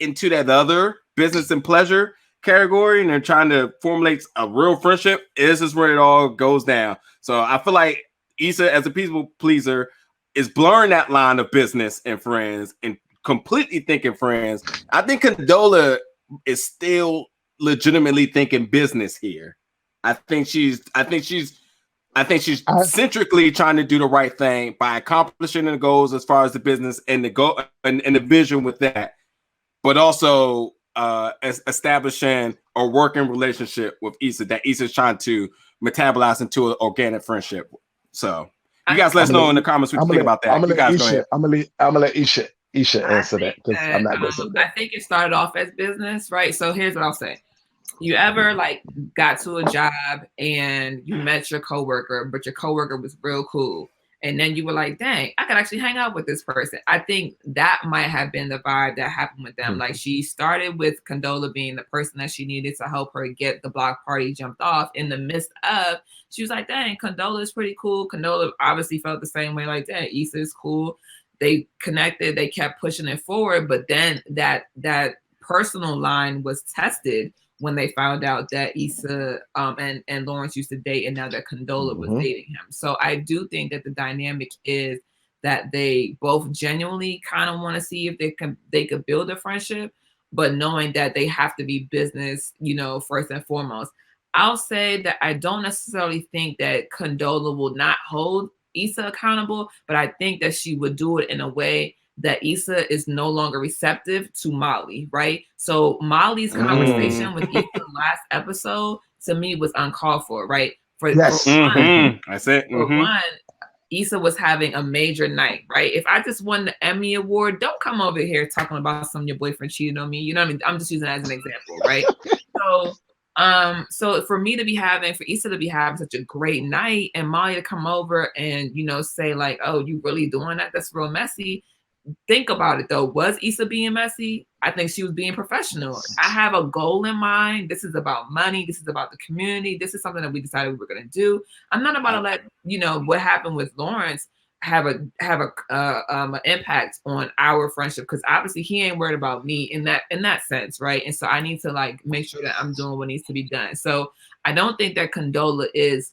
into that other business and pleasure category and they're trying to formulate a real friendship, this is where it all goes down. So I feel like Issa, as a people pleaser, is blurring that line of business and friends and completely thinking friends. I think Condola is still legitimately thinking business here. I think she's centrically trying to do the right thing by accomplishing the goals as far as the business and the goal and the vision with that, but also establishing a working relationship with Issa that Issa's trying to metabolize into an organic friendship. So you guys let us know in the comments what you think about that. You guys go ahead. I'm gonna let Isha answer that because I'm not going to say that. I think it started off as business, right? So here's what I'll say. You ever like got to a job and you met your coworker, but your coworker was real cool, and then you were like, dang, I could actually hang out with this person. I think that might have been the vibe that happened with them. Like, she started with Condola being the person that she needed to help her get the block party jumped off. In the midst of, she was like, dang, Condola is pretty cool. Condola obviously felt the same way, like, dang, Issa is cool. They connected, they kept pushing it forward, but then that personal line was tested when they found out that Issa and Lawrence used to date, and now that Condola was dating him. So I do think that the dynamic is that they both genuinely kind of want to see if they could build a friendship, but knowing that they have to be business, first and foremost. I'll say that I don't necessarily think that Condola will not hold Issa accountable, but I think that she would do it in a way that Issa is no longer receptive to Molly, right? So Molly's conversation with Issa last episode, to me, was uncalled for, right? For one, Issa was having a major night, right? If I just won the Emmy Award, don't come over here talking about your boyfriend cheated on me. You know what I mean? I'm just using that as an example, right? So for Issa to be having such a great night, and Molly to come over and, say like, oh, you really doing that? That's real messy. Think about it though. Was Issa being messy? I think she was being professional. I have a goal in mind. This is about money. This is about the community. This is something that we decided we were going to do. I'm not about to let, what happened with Lawrence have an impact on our friendship, because obviously he ain't worried about me in that sense, right? And so I need to make sure that I'm doing what needs to be done. So I don't think that Condola is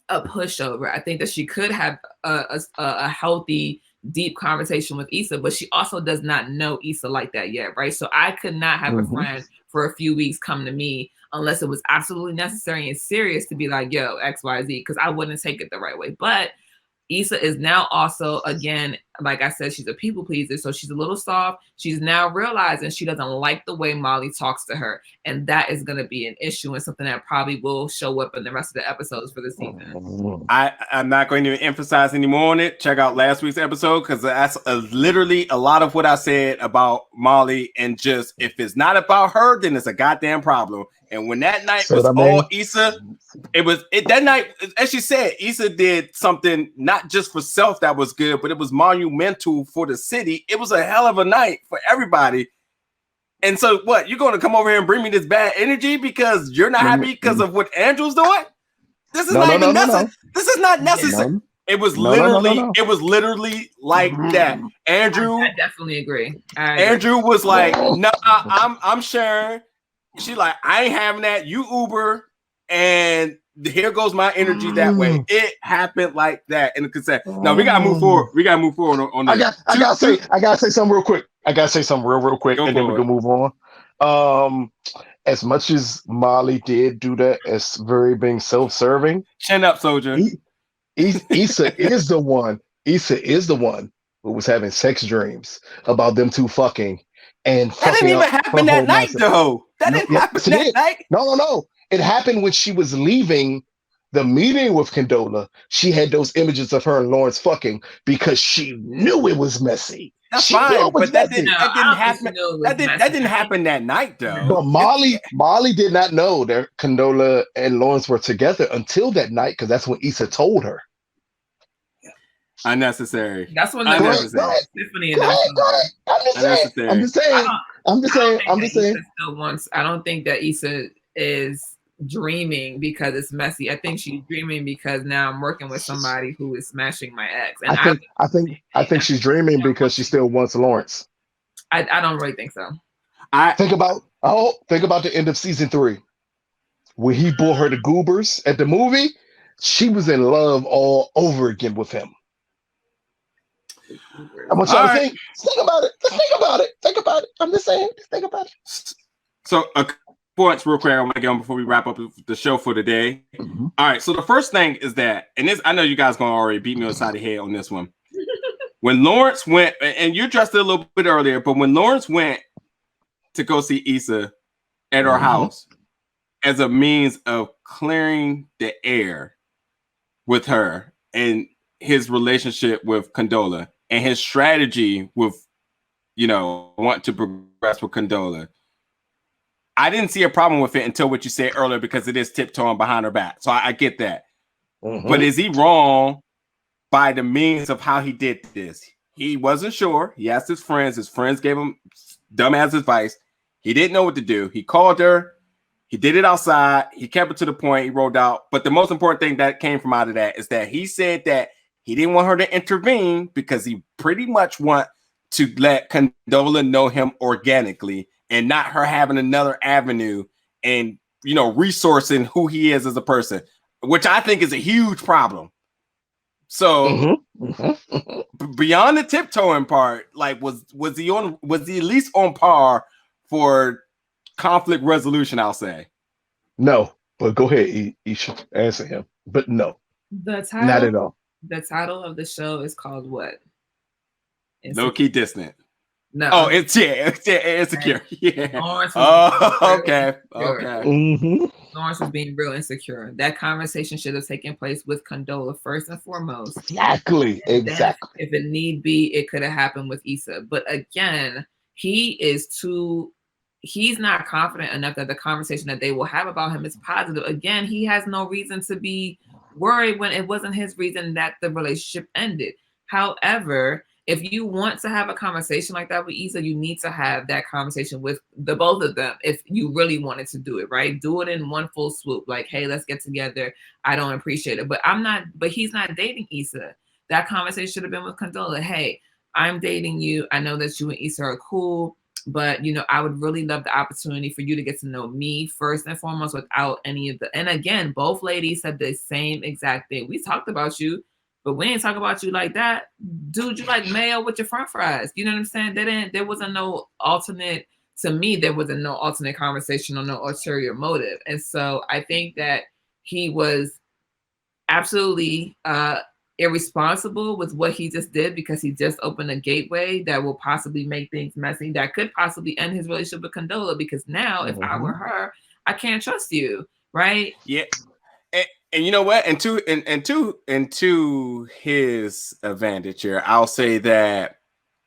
a pushover. I think that she could have a healthy, deep conversation with Issa, but she also does not know Issa like that yet, right? So I could not have a friend for a few weeks come to me unless it was absolutely necessary and serious to be like, yo, XYZ, because I wouldn't take it the right way. But Issa is now also, again, like I said, she's a people pleaser, so she's a little soft. She's now realizing she doesn't like the way Molly talks to her, and that is going to be an issue and something that probably will show up in the rest of the episodes for the season. I'm not going to emphasize any more on it. Check out last week's episode, because that's literally a lot of what I said about Molly, and just if it's not about her, then it's a goddamn problem. And when that night was all Issa, that night, as she said, Issa did something not just for self that was good, but it was monumental for the city. It was a hell of a night for everybody. And so what, you're going to come over here and bring me this bad energy because you're not happy because of what Andrew's doing? This is not even necessary. This is not necessary. It was literally like that. Andrew, I definitely agree. Andrew was like, "No, I'm sharing." She like, "I ain't having that. You Uber, and here goes my energy that way." It happened like that in the consent. No, we gotta move forward. We gotta move forward on that. I gotta say something real quick. And then we can move on. As much as Molly did do that as very being self-serving, chin up, soldier. Issa is the one. Issa is the one who was having sex dreams about them two fucking. And that didn't even happen that night, though. That didn't happen that night. No. It happened when she was leaving the meeting with Condola. She had those images of her and Lawrence fucking because she knew it was messy. That's fine, but that didn't happen. That didn't happen that night, though. But Molly did not know that Condola and Lawrence were together until that night, because that's when Issa told her. Unnecessary. That's when unnecessary. Tiffany. I'm just saying. I don't think that Issa is dreaming because it's messy. I think she's dreaming because now I'm working with somebody who is smashing my ex. And I think she's dreaming because she still wants Lawrence. I don't really think so. Think about the end of season 3, when he bought her the goobers at the movie. She was in love all over again with him. I want y'all to think about it. Just think about it. I'm just saying, just think about it. So points real quick I want to get on before we wrap up the show for today. All right, so the first thing is that, and this, I know you guys gonna already beat me on the side of the head on this one. When Lawrence went, and you addressed it a little bit earlier, but when Lawrence went to go see Issa at her house as a means of clearing the air with her and his relationship with Condola and his strategy with, want to progress with Condola, I didn't see a problem with it until what you said earlier, because it is tiptoeing behind her back. So I get that. But is he wrong by the means of how he did this. He wasn't sure. He asked his friends. His friends gave him dumbass advice. He didn't know what to do. He called her. He did it outside. He kept it to the point. He rolled out. But the most important thing that came from out of that is that he said that he didn't want her to intervene because he pretty much want to let Condola know him organically and not her having another avenue and, you know, resourcing who he is as a person, which I think is a huge problem. So beyond the tiptoeing part, like was he at least on par for conflict resolution? I'll say no, but go ahead. You should answer him, but no, the title, not at all. The title of the show is called what? Lowkey Distant. No. Oh, it's insecure. Yeah. Lawrence okay. Lawrence was being real insecure. That conversation should have taken place with Condola first and foremost. Exactly. If it need be, it could have happened with Issa. But again, he's not confident enough that the conversation that they will have about him is positive. Again, he has no reason to be worried when it wasn't his reason that the relationship ended. However, if you want to have a conversation like that with Issa, you need to have that conversation with the both of them. If you really wanted to do it, right? Do it in one full swoop. Like, hey, let's get together. I don't appreciate it. But he's not dating Issa. That conversation should have been with Condola. Hey, I'm dating you. I know that you and Issa are cool, but you know, I would really love the opportunity for you to get to know me first and foremost without any of the, and again, both ladies said the same exact thing. We talked about you, but we ain't talk about you like that. Dude, you like mayo with your french fries. You know what I'm saying? There wasn't no alternate, to me, there wasn't no alternate conversation or no ulterior motive. And so I think that he was absolutely irresponsible with what he just did because he just opened a gateway that will possibly make things messy, that could possibly end his relationship with Condola, because now if I were her, I can't trust you, right? Yeah. And you know what? And to his advantage here, I'll say that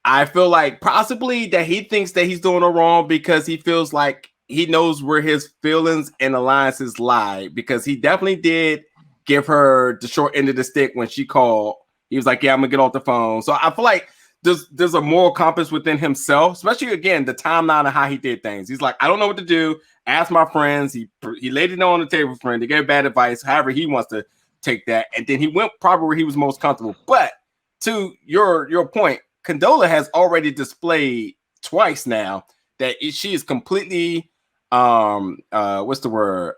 I feel like possibly that he thinks that he's doing it wrong because he feels like he knows where his feelings and alliances lie, because he definitely did give her the short end of the stick when she called. He was like, yeah, I'm gonna get off the phone. So I feel like there's a moral compass within himself, especially again the timeline of how he did things. He's like, I don't know what to do. Ask my friends. He laid it on the table for him. They gave bad advice. However, he wants to take that, and then he went probably where he was most comfortable. But to your point, Condola has already displayed twice now that she is completely approachable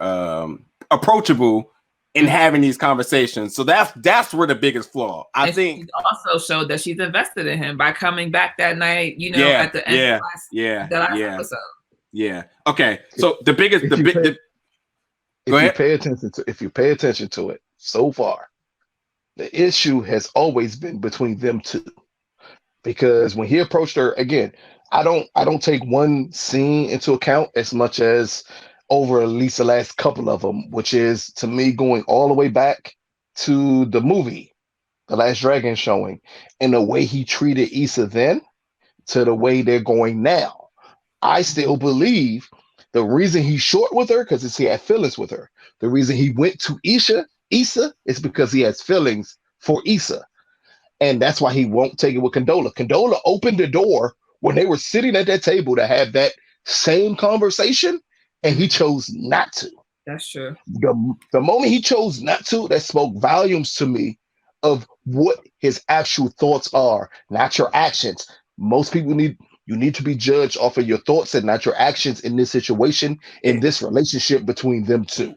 in having these conversations. So that's where the biggest flaw. I think she also showed that she's invested in him by coming back that night, you know, at the end of the last episode. Yeah. Okay. So the biggest, if you pay attention to it so far, the issue has always been between them two. Because when he approached her again, I don't take one scene into account as much as over at least the last couple of them, which is to me going all the way back to the movie, The Last Dragon showing, and the way he treated Issa then to the way they're going now. I still believe the reason he's short with her because he had feelings with her. The reason he went to Issa is because he has feelings for Issa. And that's why he won't take it with Condola. Condola opened the door when they were sitting at that table to have that same conversation, and he chose not to. That's true. The moment he chose not to, that spoke volumes to me of what his actual thoughts are, not your actions. Most people you need to be judged off of your thoughts and not your actions in this situation, in this relationship between them two.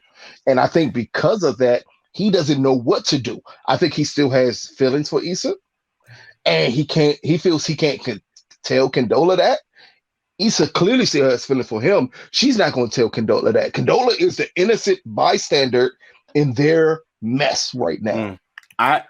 And I think because of that, he doesn't know what to do. I think he still has feelings for Issa, and he feels he can't tell Condola that. Issa clearly still has feelings for him. She's not going to tell Condola that. Condola is the innocent bystander in their mess right now. I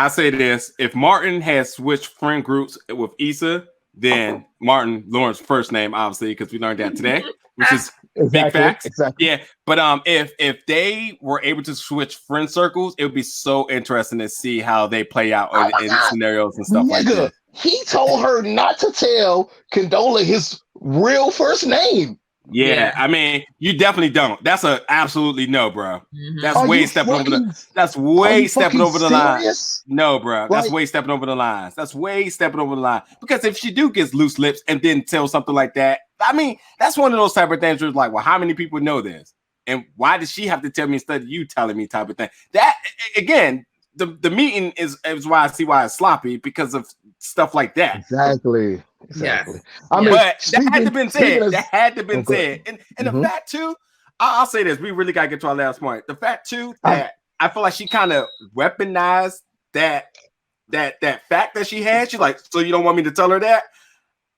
say this: if Martin had switched friend groups with Issa, then Martin, Lawrence's first name, obviously, because we learned that today, which is big facts. Exactly. Yeah, but if they were able to switch friend circles, it would be so interesting to see how they play out in scenarios and stuff like that. He told her not to tell Condola his real first name. Yeah, I mean, you definitely don't. That's a absolutely no, bro. That's way stepping over the. That's way stepping over the line. No, bro. That's way stepping over the lines. That's way stepping over the line. Because if she do get loose lips and then tell something like that, I mean, that's one of those type of things where it's like, well, how many people know this? And why does she have to tell me instead of you telling me type of thing? That again, the meeting is why I see why it's sloppy because of stuff like that. Exactly. Yes. I mean, but that had to been said. That had to been said. And the fact too, I'll say this: we really gotta get to our last point. The fact too that I feel like she kind of weaponized that fact that she had. She's like, so you don't want me to tell her that?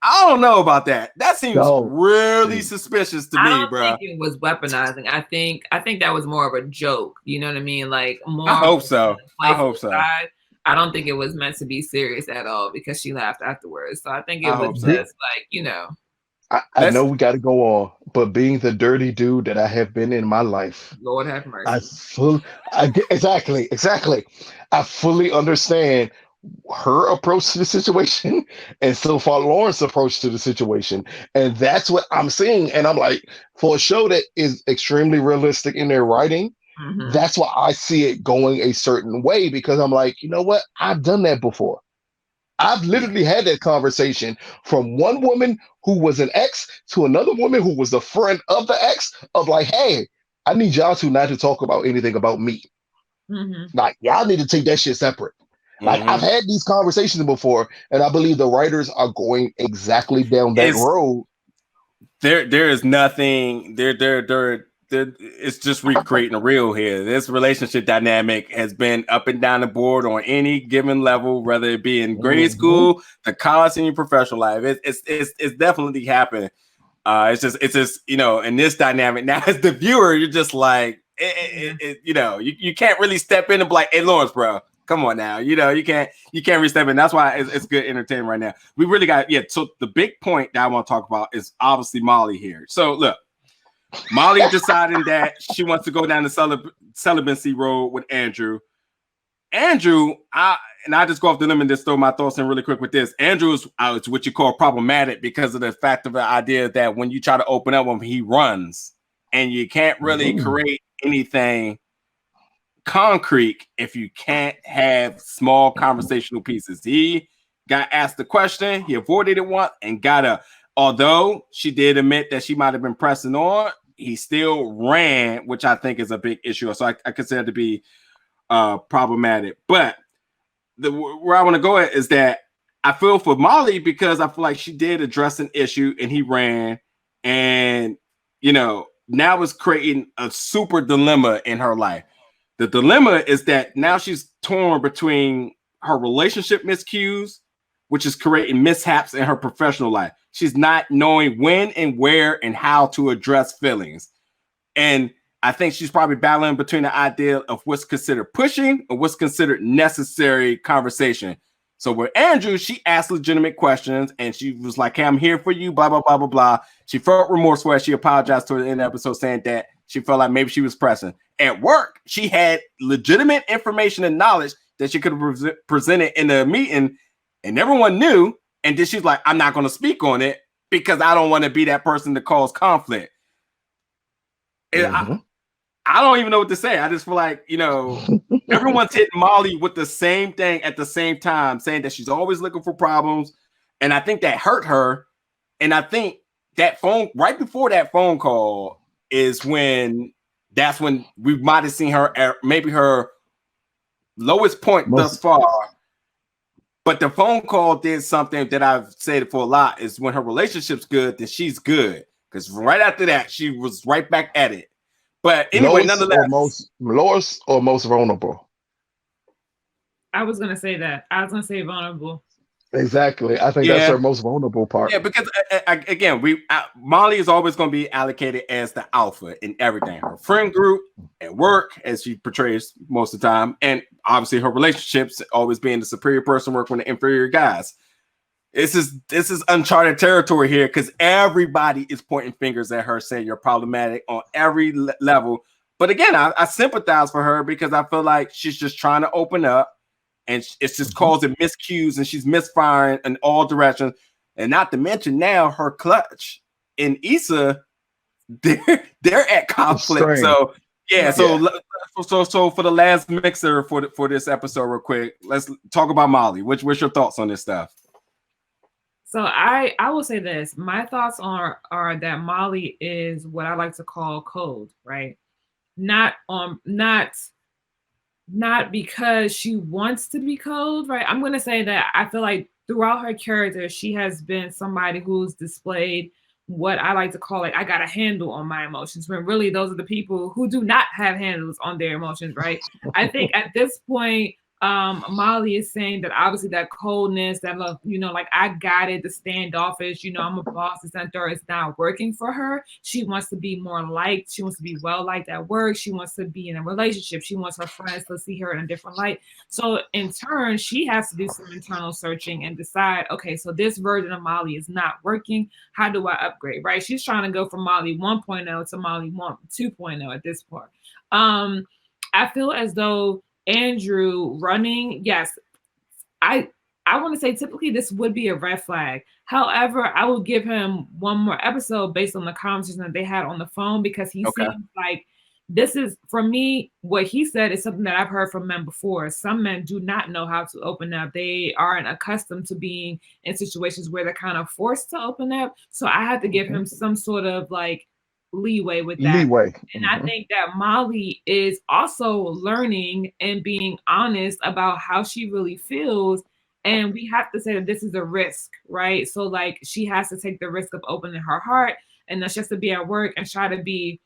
I don't know about that. That seems really suspicious to me, bro. I don't think it was weaponizing. I think that was more of a joke. You know what I mean? Like more. I hope so. I hope so. Side. I don't think it was meant to be serious at all because she laughed afterwards. So I think it was just like, you know. I know we got to go on, but being the dirty dude that I have been in my life, Lord have mercy. Exactly. I fully understand her approach to the situation and so far Lauren's approach to the situation. And that's what I'm seeing. And I'm like, for a show that is extremely realistic in their writing, that's why I see it going a certain way, because I'm like, you know what? I've done that before. I've literally had that conversation from one woman who was an ex to another woman who was a friend of the ex of like, hey, I need y'all two not to talk about anything about me. Like, y'all need to take that shit separate. Like, I've had these conversations before, and I believe the writers are going exactly down that road. There is nothing. It's just recreating a reel here. This relationship dynamic has been up and down the board on any given level, whether it be in grade school, the college, and your professional life. It's definitely happening. It's just you know, in this dynamic now, as the viewer, you're just like, you know, you can't really step in and be like, hey, Lawrence, bro. Come on now, you know, you can't really step in. That's why it's good entertainment right now. We really got So the big point that I want to talk about is obviously Molly here. So look, Molly deciding that she wants to go down the celibacy road with Andrew. Andrew, I just go off the limb and just throw my thoughts in really quick with this. Andrew is what you call problematic because of the fact of the idea that when you try to open up with him, he runs, and you can't really create anything concrete if you can't have small conversational pieces. He got asked the question, he avoided it once, and although she did admit that she might have been pressing on, he still ran, which I think is a big issue. So I consider it to be problematic. But where I want to go at is that I feel for Molly because I feel like she did address an issue and he ran, and you know, now it's creating a super dilemma in her life. The dilemma is that now she's torn between her relationship miscues, which is creating mishaps in her professional life. She's not knowing when and where and how to address feelings. And I think she's probably battling between the idea of what's considered pushing and what's considered necessary conversation. So with Andrew, she asked legitimate questions and she was like, hey, I'm here for you, blah, blah, blah, blah, blah. She felt remorseful as she apologized to her in the episode saying that she felt like maybe she was pressing. At work, she had legitimate information and knowledge that she could have presented in the meeting and everyone knew. And then she's like, I'm not going to speak on it because I don't want to be that person to cause conflict. I don't even know what to say. I just feel like, you know, everyone's hitting Molly with the same thing at the same time, saying that she's always looking for problems. And I think that hurt her. And I think that right before that phone call is when we might have seen her at maybe her lowest point thus far. But the phone call did something that I've said for a lot is when her relationship's good, then she's good. Because right after that, she was right back at it. But anyway, nonetheless. Lowest or most vulnerable? I was going to say that. I was going to say vulnerable. Exactly. I think that's her most vulnerable part. Yeah, because again, Molly is always going to be allocated as the alpha in everything. Her friend group, at work, as she portrays most of the time, and obviously her relationships, always being the superior person working with the inferior guys. This is uncharted territory here because everybody is pointing fingers at her, saying you're problematic on every level. But again, I sympathize for her because I feel like she's just trying to open up. And it's just causing miscues, and she's misfiring in all directions. And not to mention now her clutch in Issa they're at conflict. So yeah, so for the last mixer for this episode, real quick, let's talk about Molly. What's your thoughts on this stuff? So I will say this. My thoughts are that Molly is what I like to call cold, right? Not because she wants to be cold, right? I'm gonna say that I feel like throughout her character, she has been somebody who's displayed what I like to call like I got a handle on my emotions, when really those are the people who do not have handles on their emotions, right? I think at this point, Molly is saying that obviously that coldness, that love, like I got it, the standoffish, I'm a boss, the center is not working for her. She wants to be more liked. She wants to be well liked at work. She wants to be in a relationship. She wants her friends to see her in a different light. So in turn, she has to do some internal searching and decide, okay, so this version of Molly is not working. How do I upgrade, right? She's trying to go from Molly 1.0 to Molly 2.0 at this point. I feel as though Andrew running, yes, I want to say typically this would be a red flag. However, I will give him one more episode based on the conversation that they had on the phone, because he seems like this is, for me, what he said is something that I've heard from men before. Some men do not know how to open up. They aren't accustomed to being in situations where they're kind of forced to open up. So I have to give him some sort of like leeway with that. And I think that Molly is also learning and being honest about how she really feels. And we have to say that this is a risk, right? So like she has to take the risk of opening her heart, and that's just to be at work and try to be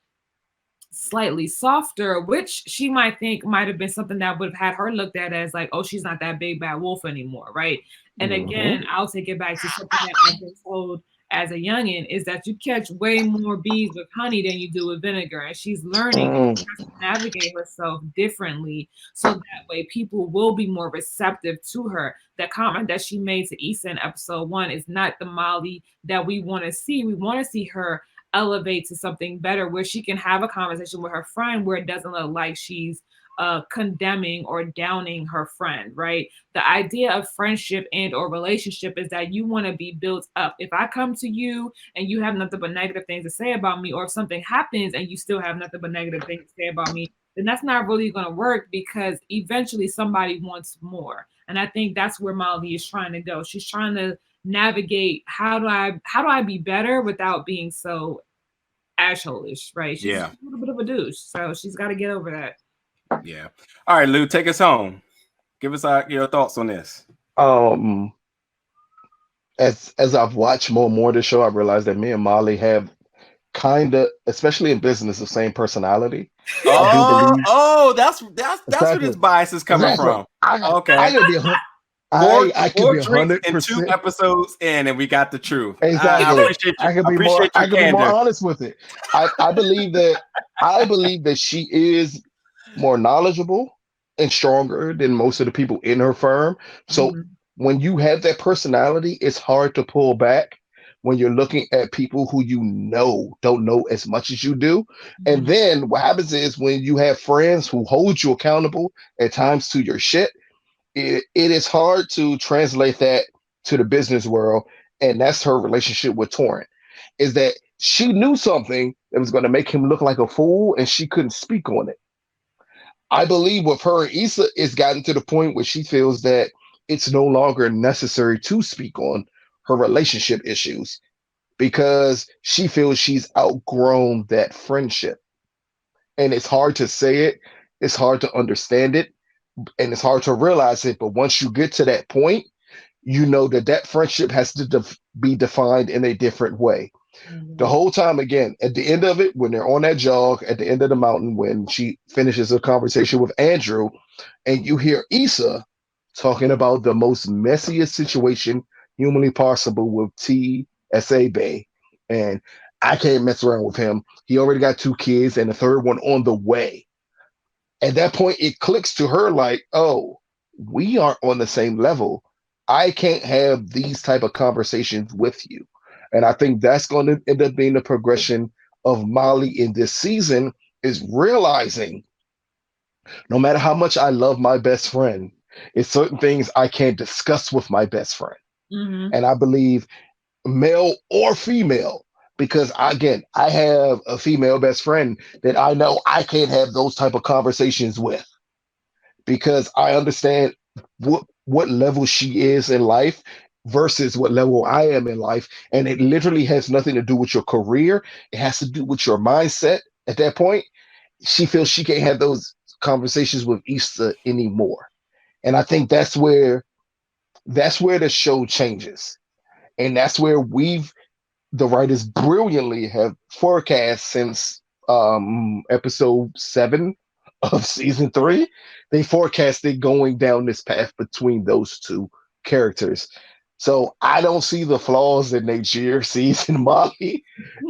slightly softer, which she might think might have been something that would have had her looked at as like, oh, she's not that big bad wolf anymore, right? And again, I'll take it back to something that I've been told as a youngin, is that you catch way more bees with honey than you do with vinegar. And she's learning to navigate herself differently, so that way people will be more receptive to her. The comment that she made to Issa in episode 1 is not the Molly that we want to see. We want to see her elevate to something better, where she can have a conversation with her friend where it doesn't look like she's condemning or downing her friend, right? The idea of friendship and or relationship is that you want to be built up. If I come to you and you have nothing but negative things to say about me, or if something happens and you still have nothing but negative things to say about me, then that's not really going to work, because eventually somebody wants more. And I think that's where Molly is trying to go. She's trying to navigate how do I be better without being so asshole-ish, right? She's a little bit of a douche, so she's got to get over that. Yeah. All right, Lou, take us home. Give us your thoughts on this. As I've watched more and more of the show, I realized that me and Molly have kind of, especially in business, the same personality. That's where this bias is coming from. I could be 100% 2 episodes in, and we got the truth. Exactly. I can be more honest with it. I believe that she is more knowledgeable and stronger than most of the people in her firm. So when you have that personality, it's hard to pull back when you're looking at people who don't know as much as you do. And then what happens is, when you have friends who hold you accountable at times to your shit, it is hard to translate that to the business world. And that's her relationship with Torrent, is that she knew something that was going to make him look like a fool, and she couldn't speak on it. I believe with her and Issa, it's gotten to the point where she feels that it's no longer necessary to speak on her relationship issues, because she feels she's outgrown that friendship. And it's hard to say it, it's hard to understand it, and it's hard to realize it. But once you get to that point, you know that friendship has to be defined in a different way. The whole time, again, at the end of it, when they're on that jog at the end of the mountain, when she finishes a conversation with Andrew, and you hear Issa talking about the most messiest situation humanly possible with TSA Bay, and I can't mess around with him. He already got 2 kids and a third one on the way. At that point, it clicks to her like, oh, we aren't on the same level. I can't have these type of conversations with you. And I think that's going to end up being the progression of Molly in this season, is realizing no matter how much I love my best friend, it's certain things I can't discuss with my best friend. And I believe, male or female, because again, I have a female best friend that I know I can't have those type of conversations with because I understand what level she is in life versus what level I am in life. And it literally has nothing to do with your career. It has to do with your mindset at that point. She feels she can't have those conversations with Issa anymore. And I think that's where the show changes. And that's where the writers brilliantly have forecast since episode 7 of season 3. They forecasted going down this path between those two characters. So I don't see the flaws that Najir sees in Molly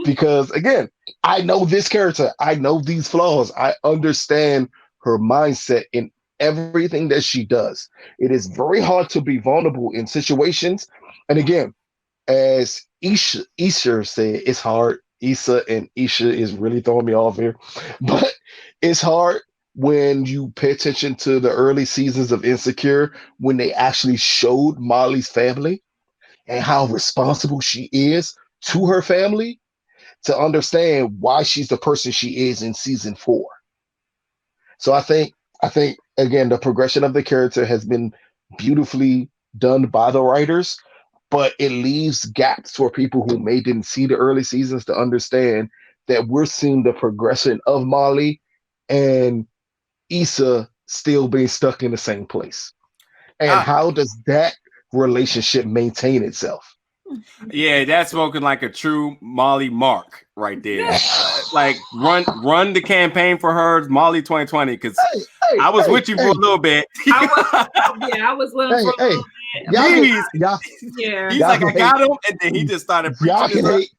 because, again, I know this character. I know these flaws. I understand her mindset in everything that she does. It is very hard to be vulnerable in situations. And again, as Issa said, it's hard. Issa and Isha is really throwing me off here. But it's hard when you pay attention to the early seasons of Insecure, when they actually showed Molly's family and how responsible she is to her family, to understand why she's the person she is in season 4. So I think again, the progression of the character has been beautifully done by the writers, but it leaves gaps for people who may didn't see the early seasons to understand that we're seeing the progression of Molly and Issa still being stuck in the same place. And how does that relationship maintain itself? Yeah, that's spoken like a true Molly Mark right there. Like run the campaign for her, Molly 2020, because I was with you for a little bit. I was with him for a little bit. He's like, I got him, and then he just started preaching. Y'all can hate.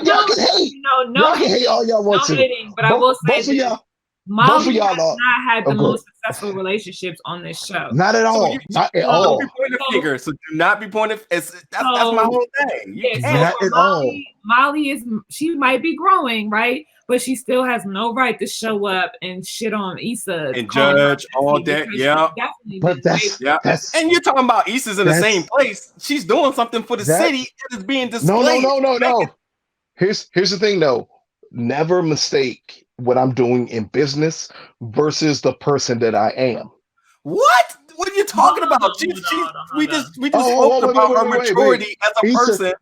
Y'all can hate. Y'all can hate all y'all want to. But I will say both of y'all. Molly has not had the most successful relationships on this show. Not at all. Not at all. Don't be pointing a finger. So do not be pointing. That's my whole thing. Not at all. Molly she might be growing, right? But she still has no right to show up and shit on Issa and judge all that. Yeah, but that's and you're talking about Issa's in the same place. She's doing something for the city that is being displayed. No. Here's the thing, though. Never mistake what I'm doing in business versus the person that I am. What? What are you talking about? We just spoke about her maturity as a person.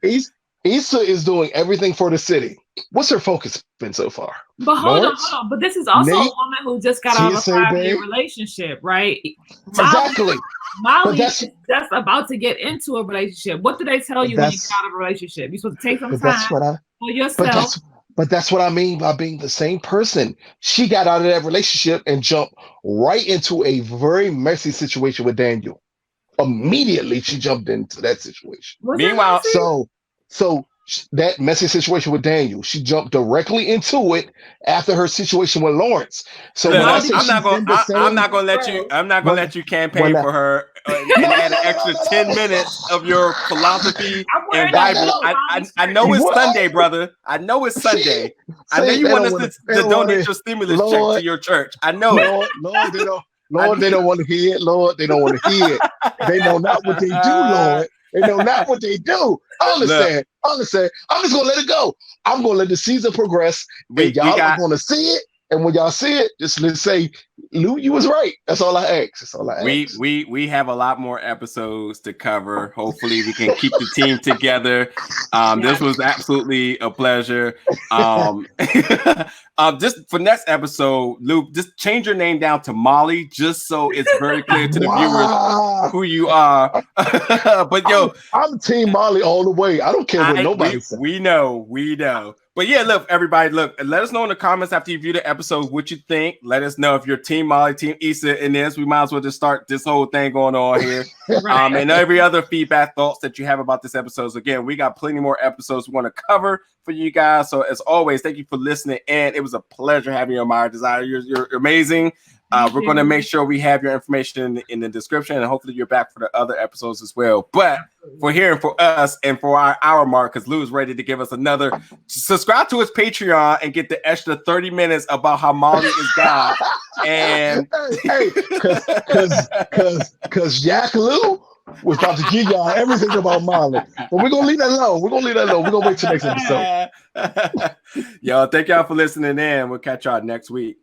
Issa is doing everything for the city. What's her focus been so far? But hold on. But this is also a woman who just got out of a 5-year relationship, right? Exactly. Molly is just about to get into a relationship. What do they tell you when you get out of a relationship? You're supposed to take some time for yourself. But that's what I mean by being the same person. She got out of that relationship and jumped right into a very messy situation with Daniel. Immediately, she jumped into that situation. Meanwhile, so that messy situation with Daniel, she jumped directly into it after her situation with Lawrence. So I'm not gonna let you campaign for her and add an extra 10 minutes of your philosophy and Bible. I know it's Sunday, brother. I know it's Sunday. I know you want us to donate your stimulus check to your church. I know it. Lord, they don't want to hear it. Lord, they don't want to hear it. They know not what they do, Lord. They know not what they do. I understand. I'm just gonna let it go. I'm gonna let the season progress. And y'all are gonna see it. And when y'all see it, just let's say, Lou, you was right. That's all I ask. We have a lot more episodes to cover. Hopefully, we can keep the team together. This was absolutely a pleasure. Just for next episode, Lou, just change your name down to Molly, just so it's very clear to the viewers who you are. But I'm Team Molly all the way. I don't care what nobody says. We know. But yeah, look, everybody, let us know in the comments after you view the episode what you think. Let us know if you're Team Molly, Team Issa in this. We might as well just start this whole thing going on here. And every other feedback, thoughts that you have about this episode. So again, we got plenty more episodes we want to cover for you guys. So as always, thank you for listening. And it was a pleasure having you on My Desire. You're amazing. We're going to make sure we have your information in the description, and hopefully you're back for the other episodes as well. But for here and for us and for our hour mark, because Lou is ready to give us another, subscribe to his Patreon and get the extra 30 minutes about how Molly is God. And because Jack Lou was about to give y'all everything about Molly. But we're gonna leave that alone. We're gonna wait till next episode. Yo, thank y'all for listening in. We'll catch y'all next week.